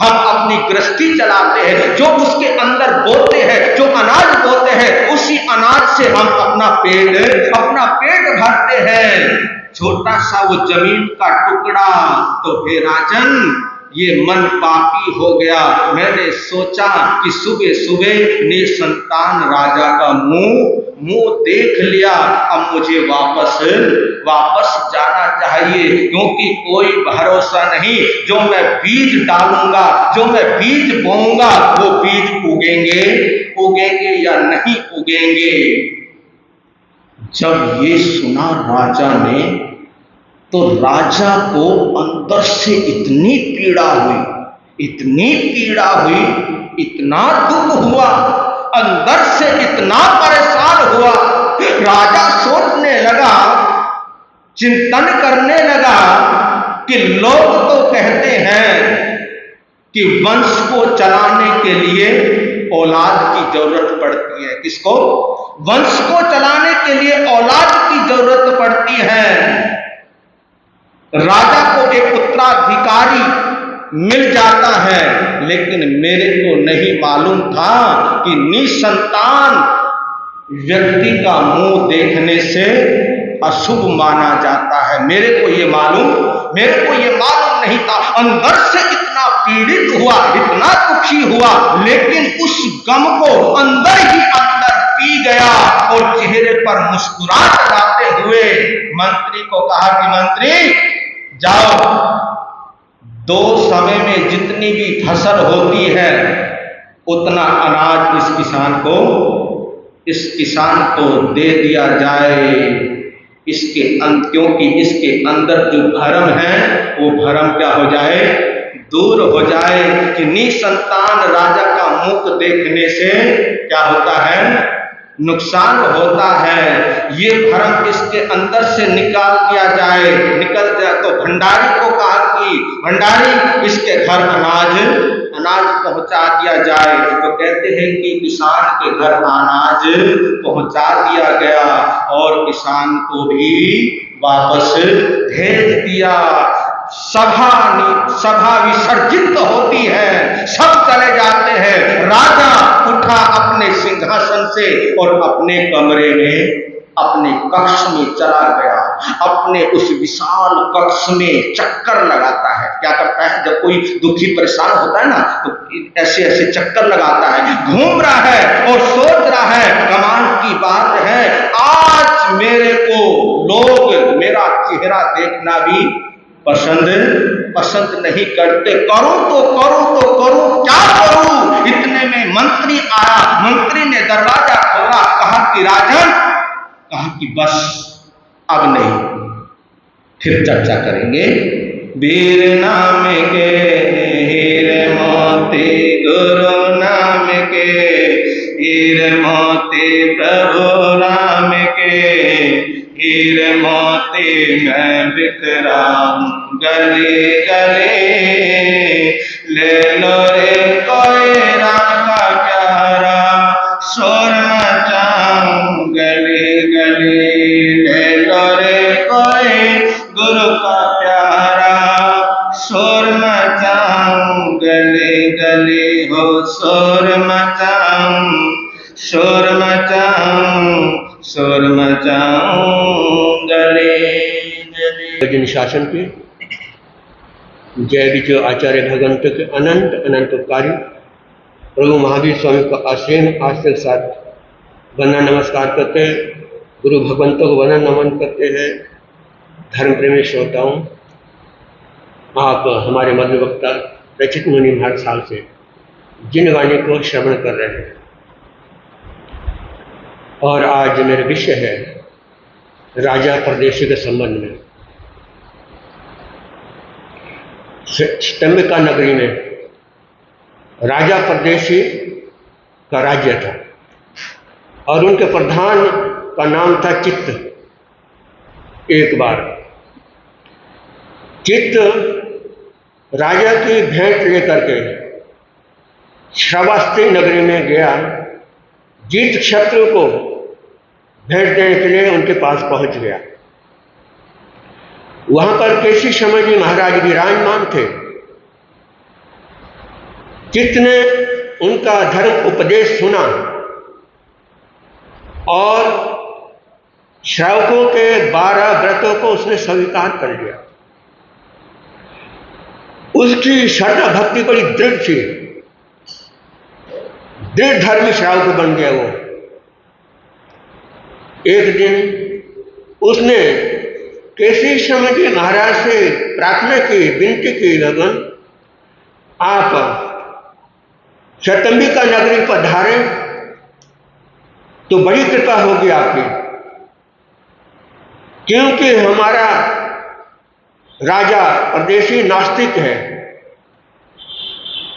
हम अपनी गृहस्थी चलाते हैं। जो उसके अंदर बोते हैं, जो अनाज बोते हैं, उसी अनाज से हम अपना पेट भरते हैं। छोटा सा वो जमीन का टुकड़ा। तो हे राजन, ये मन पापी हो गया। मैंने सोचा कि सुबह सुबह निसंतान राजा का मुंह देख लिया, अब मुझे वापस जाना चाहिए, क्योंकि कोई भरोसा नहीं। जो मैं बीज डालूंगा, जो मैं बीज बोऊंगा, वो बीज उगेंगे या नहीं उगेंगे। जब ये सुना राजा ने, तो राजा को अंदर से इतनी पीड़ा हुई, इतना दुख हुआ, अंदर से इतना परेशान हुआ। राजा सोचने लगा, चिंतन करने लगा कि लोग तो कहते हैं कि वंश को चलाने के लिए औलाद की जरूरत पड़ती है। किसको? वंश को चलाने के लिए औलाद की जरूरत पड़ती है। राजा को एक उत्तराधिकारी मिल जाता है, लेकिन मेरे को नहीं मालूम था कि निसंतान व्यक्ति का मुंह देखने से अशुभ माना जाता है। मेरे को ये मालूम नहीं था। अंदर से इतना पीड़ित हुआ, इतना दुखी हुआ, लेकिन उस गम को अंदर ही अंदर पी गया और चेहरे पर मुस्कुराहट लाते हुए मंत्री को कहा कि मंत्री जाओ, 2 समय में जितनी भी फसल होती है उतना अनाज इस किसान को दे दिया जाए। क्योंकि इसके अंदर जो भरम है वो भरम क्या हो जाए? दूर हो जाए कि निसंतान राजा का मुख देखने से क्या होता है? नुकसान होता है। ये भरम इसके अंदर से निकाल दिया जाए। निकल जाए तो भंडारी को कहा कि भंडारी इसके घर अनाज पहुंचा दिया जाए। तो कहते हैं कि किसान के घर अनाज पहुंचा दिया गया और किसान को भी वापस भेज दिया। सभा विसर्जित होती है, सब चले जाते हैं। राजा उठा अपने सिंहासन से और अपने कमरे में, अपने कक्ष में चला गया। अपने उस विशाल कक्ष में चक्कर लगाता है। क्या करता है? जब कोई दुखी परेशान होता है ना तो ऐसे ऐसे चक्कर लगाता है, घूम रहा है और सोच रहा है कमाल की बात है, आज मेरे को लोग मेरा चेहरा देखना भी पसंद नहीं करते। करूं तो करूं, क्या करूं? इतने में मंत्री आया। मंत्री ने दरवाजा खोला, कहा कि राजन, कहा कि बस अब नहीं, फिर चर्चा करेंगे। वीर नाम के हीरे मोती, गुरु नाम के हीरे मोती, प्रभु राम के हीरे मोती, मैं बिखराऊं गली गली, ले लो रे कोई राम का प्यारा, शोर मचाऊं गली गली, ले लो रे कोई गुरु का प्यारा, शोर मचाऊं गली गली, हो शोर मचाऊं, शोर मचाऊं गली गली। शासन के जय विजय आचार्य भगवंत के अनंत अनंत उपकारी प्रभु महावीर स्वामी को आसीन आस्था के साथ वंदन नमस्कार करते हैं। गुरु भगवंतों को वंदन नमन करते हैं। धर्म प्रेमी श्रोताओं, आप हमारे मध्य वक्ता रचित मुनि महाराज साहब से जिन वाणी को श्रवण कर रहे हैं, और आज मेरा विषय है राजा परदेशी के संबंध में। स्तंभिका नगरी में राजा परदेशी का राज्य था और उनके प्रधान का नाम था चित्त। एक बार चित्त राजा की भेंट लेकर के श्रावस्ती नगरी में गया। जीत क्षत्रिय को भेंट देने के लिए उनके पास पहुंच गया। वहां पर केसी शर्मा जी महाराज विराजमान थे। चित्त ने उनका धर्म उपदेश सुना और श्रावकों के 12 व्रतों को उसने स्वीकार कर लिया। उसकी श्रद्धा भक्ति बड़ी दृढ़ थी, दृढ़ धर्म श्रावक बन गया वो। एक दिन उसने केसी शर्मा जी महाराज से प्रार्थना की, विनती की, भगवान आप स्तंभिका नगरी पधारे तो बड़ी कृपा होगी आपकी, क्योंकि हमारा राजा परदेशी नास्तिक है,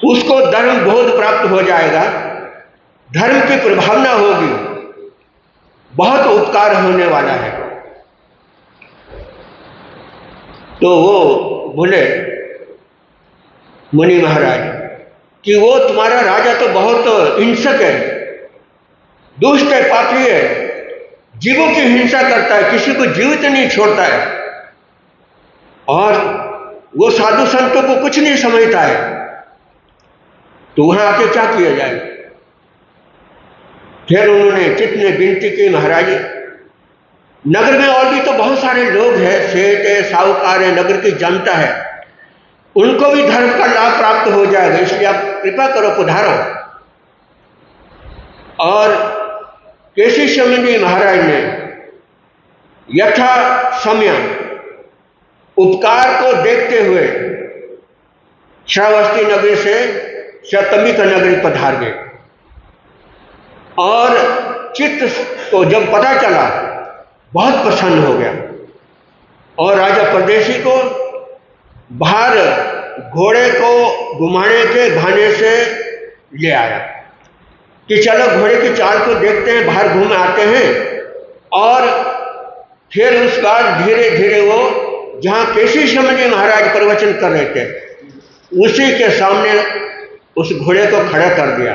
उसको धर्म बोध प्राप्त हो जाएगा, धर्म की प्रभावना होगी, बहुत उपकार होने वाला है। तो वो बोले मुनि महाराज कि वो तुम्हारा राजा तो बहुत हिंसक है, दुष्ट है, पापी है, जीवों की हिंसा करता है, किसी को जीवित नहीं छोड़ता है, और वो साधु संतों को कुछ नहीं समझता है, तो वहां आके क्या किया जाए। फिर उन्होंने चित्त ने विनती की, महाराज नगर में और भी तो बहुत सारे लोग हैं, सेठ है, साहूकार है, नगर की जनता है, उनको भी धर्म का लाभ प्राप्त हो जाएगा, इसलिए आप कृपा करो, पधारो। और केसी चंद्र महाराज ने यथा समय उपकार को देखते हुए श्रावस्ती नगरी से शतंबिका नगरी पधार गए। और चित्त को जब पता चला बहुत प्रसन्न हो गया, और राजा परदेशी को बाहर घोड़े को घुमाने के बहाने से ले आया कि चलो घोड़े की चाल को देखते हैं, बाहर घूम आते हैं। और फिर उस बाद धीरे धीरे वो जहाँ केसी चंद्र महाराज प्रवचन कर रहे थे उसी के सामने उस घोड़े को खड़ा कर दिया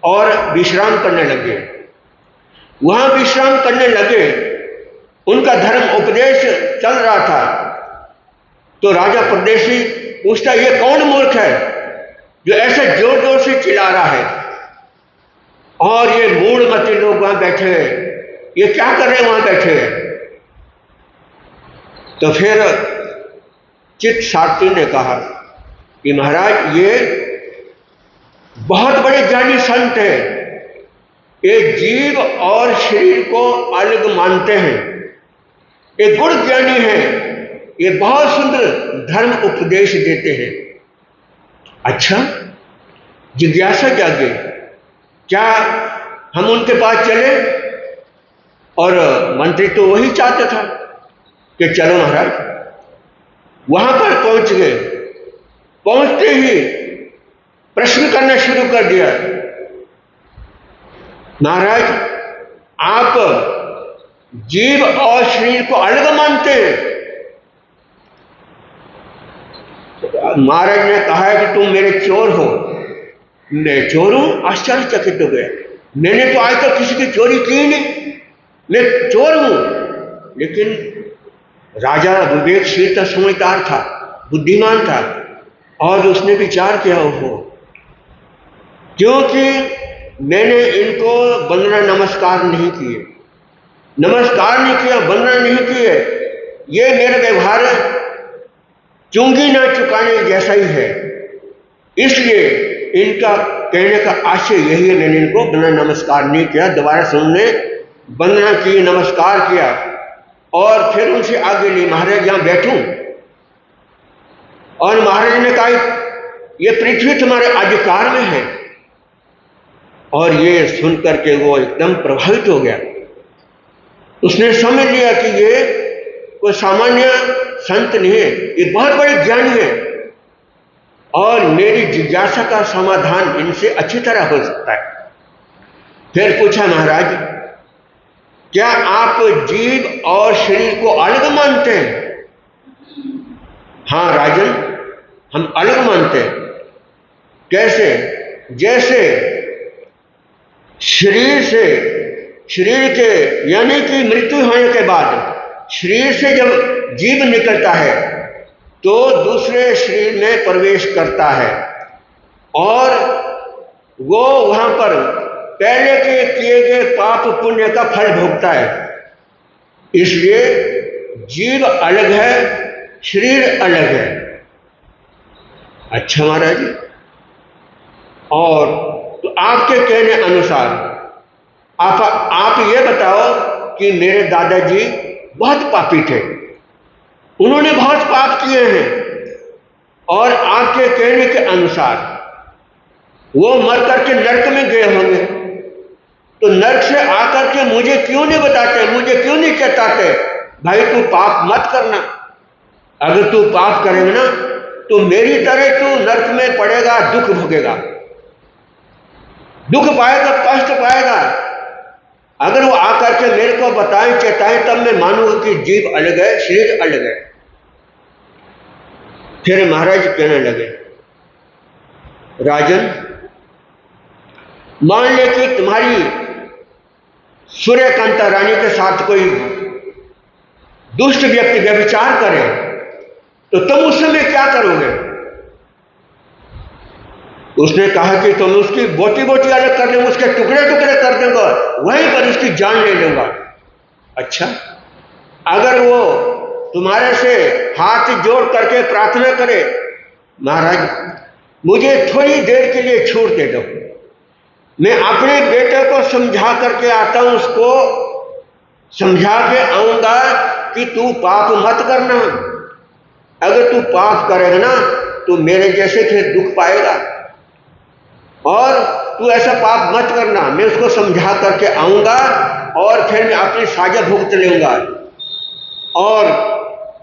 और विश्राम करने लगे। वहां विश्राम करने लगे, उनका धर्म उपदेश चल रहा था। तो राजा परदेशी पूछता, ये कौन मूर्ख है जो ऐसे जोर जोर से चिल्ला रहा है, और ये मूढ़मती लोग वहां बैठे हैं, ये क्या कर रहे हैं वहां बैठे हैं। तो फिर चित्त सारथी ने कहा कि महाराज ये बहुत बड़े ज्ञानी संत हैं, ये जीव और शरीर को अलग मानते हैं, ये गुण ज्ञानी है, ये बहुत सुंदर धर्म उपदेश देते हैं। अच्छा, जिज्ञासा जागे, क्या हम उनके पास चले? और मंत्री तो वही चाहता था कि चलो महाराज। वहां पर पहुंच गए, पहुंचते ही प्रश्न करना शुरू कर दिया, महाराज आप जीव और शरीर को अलग मानते हैं? महाराज ने कहा कि तुम मेरे चोर हो। मैं चोर हूं? आश्चर्यचकित हो गया, मैंने तो आज तक किसी की चोरी की नहीं, मैं चोर हूं। लेकिन राजा विवेकशील था, समझदार था, बुद्धिमान था, और उसने विचार किया हो, क्योंकि मैंने इनको वंदना नमस्कार नहीं किए, नमस्कार नहीं किया, वंदना नहीं किए, ये मेरा व्यवहार चुंगी ना चुकाने जैसा ही है, इसलिए इनका कहने का आशय यही है, मैंने इनको वंदना नमस्कार नहीं किया। दोबारा से उन्होंने वंदना की, नमस्कार किया, और फिर उनसे आगे ली, महाराज यहां बैठूं। और महाराज ने कहा, ये पृथ्वी तुम्हारे अधिकार में है। और ये सुनकर के वो एकदम प्रभावित हो गया, उसने समझ लिया कि ये कोई सामान्य संत नहीं है, ये बहुत बड़े ज्ञानी है, और मेरी जिज्ञासा का समाधान इनसे अच्छी तरह हो सकता है। फिर पूछा, महाराज क्या आप जीव और शरीर को अलग मानते हैं? हाँ राजन, हम अलग मानते हैं। कैसे? जैसे शरीर के यानी कि मृत्यु होने के बाद शरीर से जब जीव निकलता है तो दूसरे शरीर में प्रवेश करता है, और वो वहां पर पहले के किए गए पाप पुण्य का फल भोगता है। इसलिए जीव अलग है, शरीर अलग है। अच्छा महाराज जी, और तो आपके कहने अनुसार आप ये बताओ कि मेरे दादाजी बहुत पापी थे, उन्होंने बहुत पाप किए हैं, और आपके कहने के अनुसार वो मर करके नरक में गए होंगे, तो नरक से आकर के मुझे क्यों नहीं बताते, मुझे क्यों नहीं चेताते, भाई तू पाप मत करना, अगर तू पाप करेगा ना तो मेरी तरह तू नरक में पड़ेगा, दुख भोगेगा, दुख पाएगा, कष्ट पाएगा। अगर वो आकर के मेरे को बताएं, चेताएं, तब मैं मानूंगा कि जीव अलग है, शरीर अलग है। फिर महाराज कहने लगे, राजन, मान ले कि तुम्हारी सूर्यकांता रानी के साथ कोई दुष्ट व्यक्ति व्यभिचार करे, तो तुम उस समय क्या करोगे? उसने कहा कि तुम उसकी बोटी बोटी अलग कर दूंगा, उसके टुकड़े टुकड़े कर दूंगा, वहीं पर उसकी जान ले लूंगा। अच्छा, अगर वो तुम्हारे से हाथ जोड़ करके प्रार्थना करे, महाराज मुझे थोड़ी देर के लिए छूट दे दो, मैं अपने बेटे को समझा करके आता हूं, उसको समझा के आऊंगा कि तू पाप मत करना, अगर तू पाप करेगा ना तो मेरे जैसे फिर दुख पाएगा, और तू ऐसा पाप मत करना। मैं उसको समझा करके आऊंगा और फिर मैं अपनी साजा भुगत लूंगा। और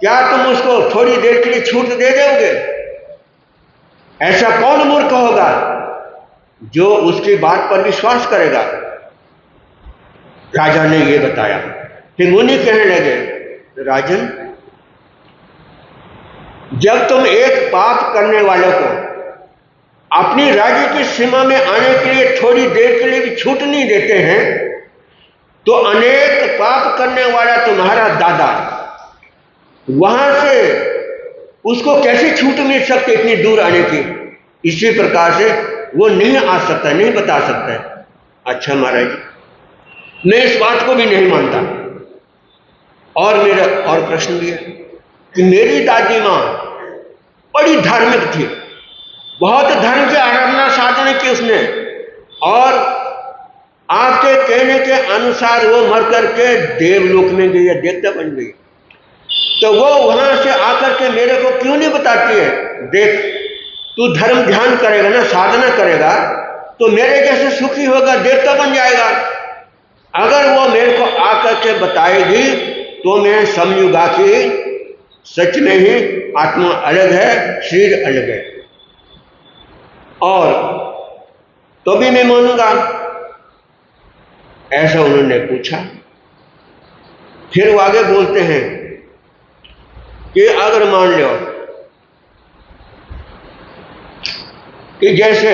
क्या तुम उसको थोड़ी देर के लिए छूट दे दोगे? ऐसा कौन मूर्ख होगा जो उसकी बात पर विश्वास करेगा? राजा ने यह बताया। फिर मुनि कहने लगे, राजन, जब तुम एक पाप करने वालों को अपनी राज्य की सीमा में आने के लिए थोड़ी देर के लिए भी छूट नहीं देते हैं, तो अनेक पाप करने वाला तुम्हारा दादा वहां से उसको कैसे छूट मिल सकती इतनी दूर आने की? इसी प्रकार से वो नहीं आ सकता, नहीं बता सकता है। अच्छा महाराज, मैं इस बात को भी नहीं मानता। और मेरा और प्रश्न भी है कि मेरी दादी मां बड़ी धार्मिक थी, बहुत धर्म की आराधना साधना की उसने, और आपके कहने के अनुसार वो मर करके देवलोक में गई, देवता बन गई, तो वो वहां से आकर के मेरे को क्यों नहीं बताती है? देख, तू धर्म ध्यान करेगा ना, साधना करेगा, तो मेरे जैसे सुखी होगा, देवता बन जाएगा। अगर वो मेरे को आकर के बताएगी तो मैं समझूंगा कि सच में ही आत्मा अलग है, शरीर अलग है, और तो भी मैं मानूंगा। ऐसा उन्होंने पूछा। फिर वो आगे बोलते हैं कि अगर मान लो कि जैसे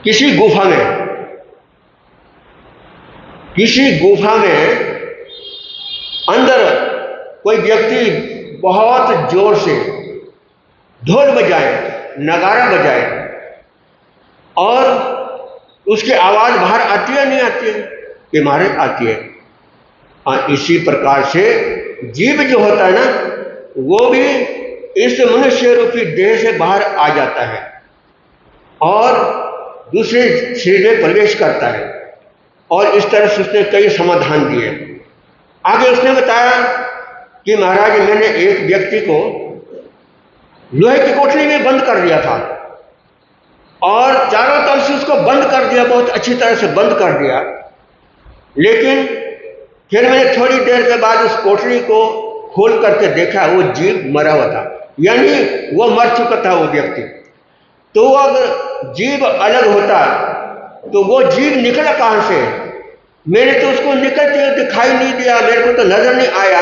किसी गुफा में अंदर कोई व्यक्ति बहुत जोर से ढोल बजाए, नगारा बजाए, और उसकी आवाज बाहर आती है नहीं आती है? कि महाराज आती है। इसी प्रकार से जीव जो होता है ना, वो भी इस मनुष्य रूपी देह से बाहर आ जाता है और दूसरे शरीर में प्रवेश करता है, और इस तरह से उसने कई समाधान दिए। आगे उसने बताया कि महाराज, मैंने एक व्यक्ति को लोहे की कोठरी में बंद कर दिया था, और चारों तरफ से उसको बंद कर दिया, बहुत अच्छी तरह से बंद कर दिया, लेकिन फिर मैंने थोड़ी देर के बाद उस कोठरी को खोल करके देखा, वो जीव मरा हुआ था, यानी वो मर चुका था वो व्यक्ति। तो अगर जीव अलग होता तो वो जीव निकला कहां से? मैंने तो उसको निकलते हुए दिखाई नहीं दिया, मेरे को तो नजर नहीं आया,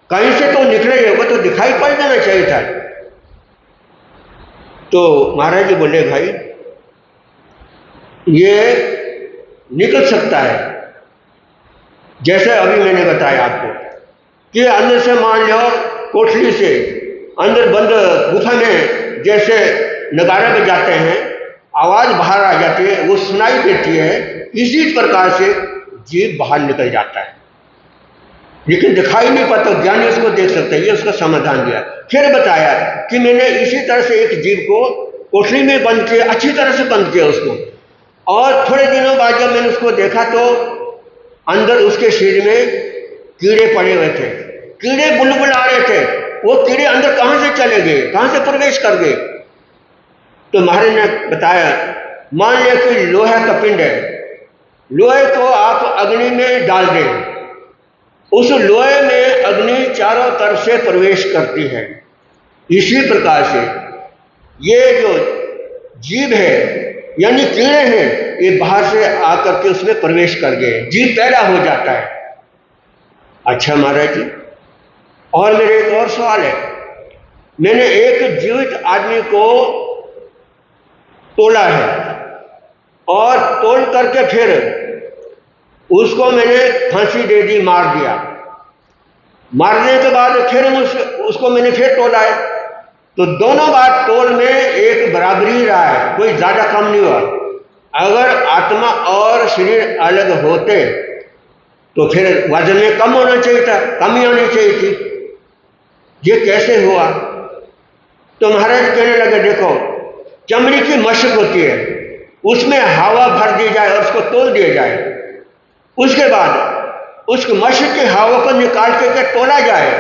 कहीं से तो निकले ही होगा, तो दिखाई पड़ जाना चाहिए था। तो महाराज जी बोले, भाई ये निकल सकता है, जैसे अभी मैंने बताया आपको कि अंदर से मान लो कोठरी से अंदर बंद गुफा में जैसे नगारा बजाते हैं, आवाज बाहर आ जाती है, वो सुनाई देती है, इसी प्रकार से जीव बाहर निकल जाता है, लेकिन दिखाई नहीं पाता, ज्ञानी उसको देख सकते हैं। ये उसका समाधान दिया। फिर बताया कि मैंने इसी तरह से एक जीव को कोठरी में बंद किया, अच्छी तरह से बंद किया उसको, और थोड़े दिनों बाद जब मैंने उसको देखा तो अंदर उसके शरीर में कीड़े पड़े हुए थे, कीड़े बुलबुल आ रहे थे। वो कीड़े अंदर कहां से चले गए, कहां से प्रवेश कर गए? तो महाराज ने बताया, मान लिया कि लोहे का पिंड है, लोहे को आप अग्नि में डाल दें, उस लोहे में अग्नि चारों तरफ से प्रवेश करती है। इसी प्रकार से ये जो जीव है यानी कीड़े हैं, ये बाहर से आकर के उसमें प्रवेश कर गए, जीव पैदा हो जाता है। अच्छा महाराज जी, और मेरे एक और सवाल है, मैंने एक जीवित आदमी को तोला है और तोल करके फिर उसको मैंने फांसी दे दी, मार दिया। मारने के बाद फिर उसको मैंने फिर तोला है, तो दोनों बार तोल में एक बराबरी रहा है, कोई ज्यादा कम नहीं हुआ। अगर आत्मा और शरीर अलग होते तो फिर वजन में कम होना चाहिए था, कमी आनी चाहिए थी। ये कैसे हुआ? तो महाराज कहने लगे, देखो चमड़ी की मशक होती है, उसमें हवा भर दी जाए और उसको तोल दिया जाए, उसके बाद उस मशक की हवा को निकाल के तोला जाए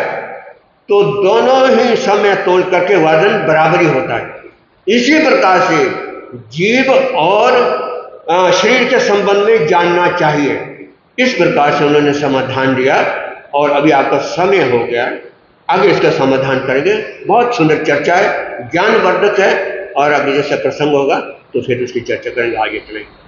तो दोनों ही समय तोल करके वजन बराबरी होता है। इसी प्रकार से जीव और शरीर के संबंध में जानना चाहिए। इस प्रकार से उन्होंने समाधान दिया और अभी आपका समय हो गया, आगे इसका समाधान करेंगे। बहुत सुंदर चर्चा है, ज्ञानवर्धक है, और अभी जैसा प्रसंग होगा तो फिर उसकी चर्चा करेंगे, आगे चलेंगे।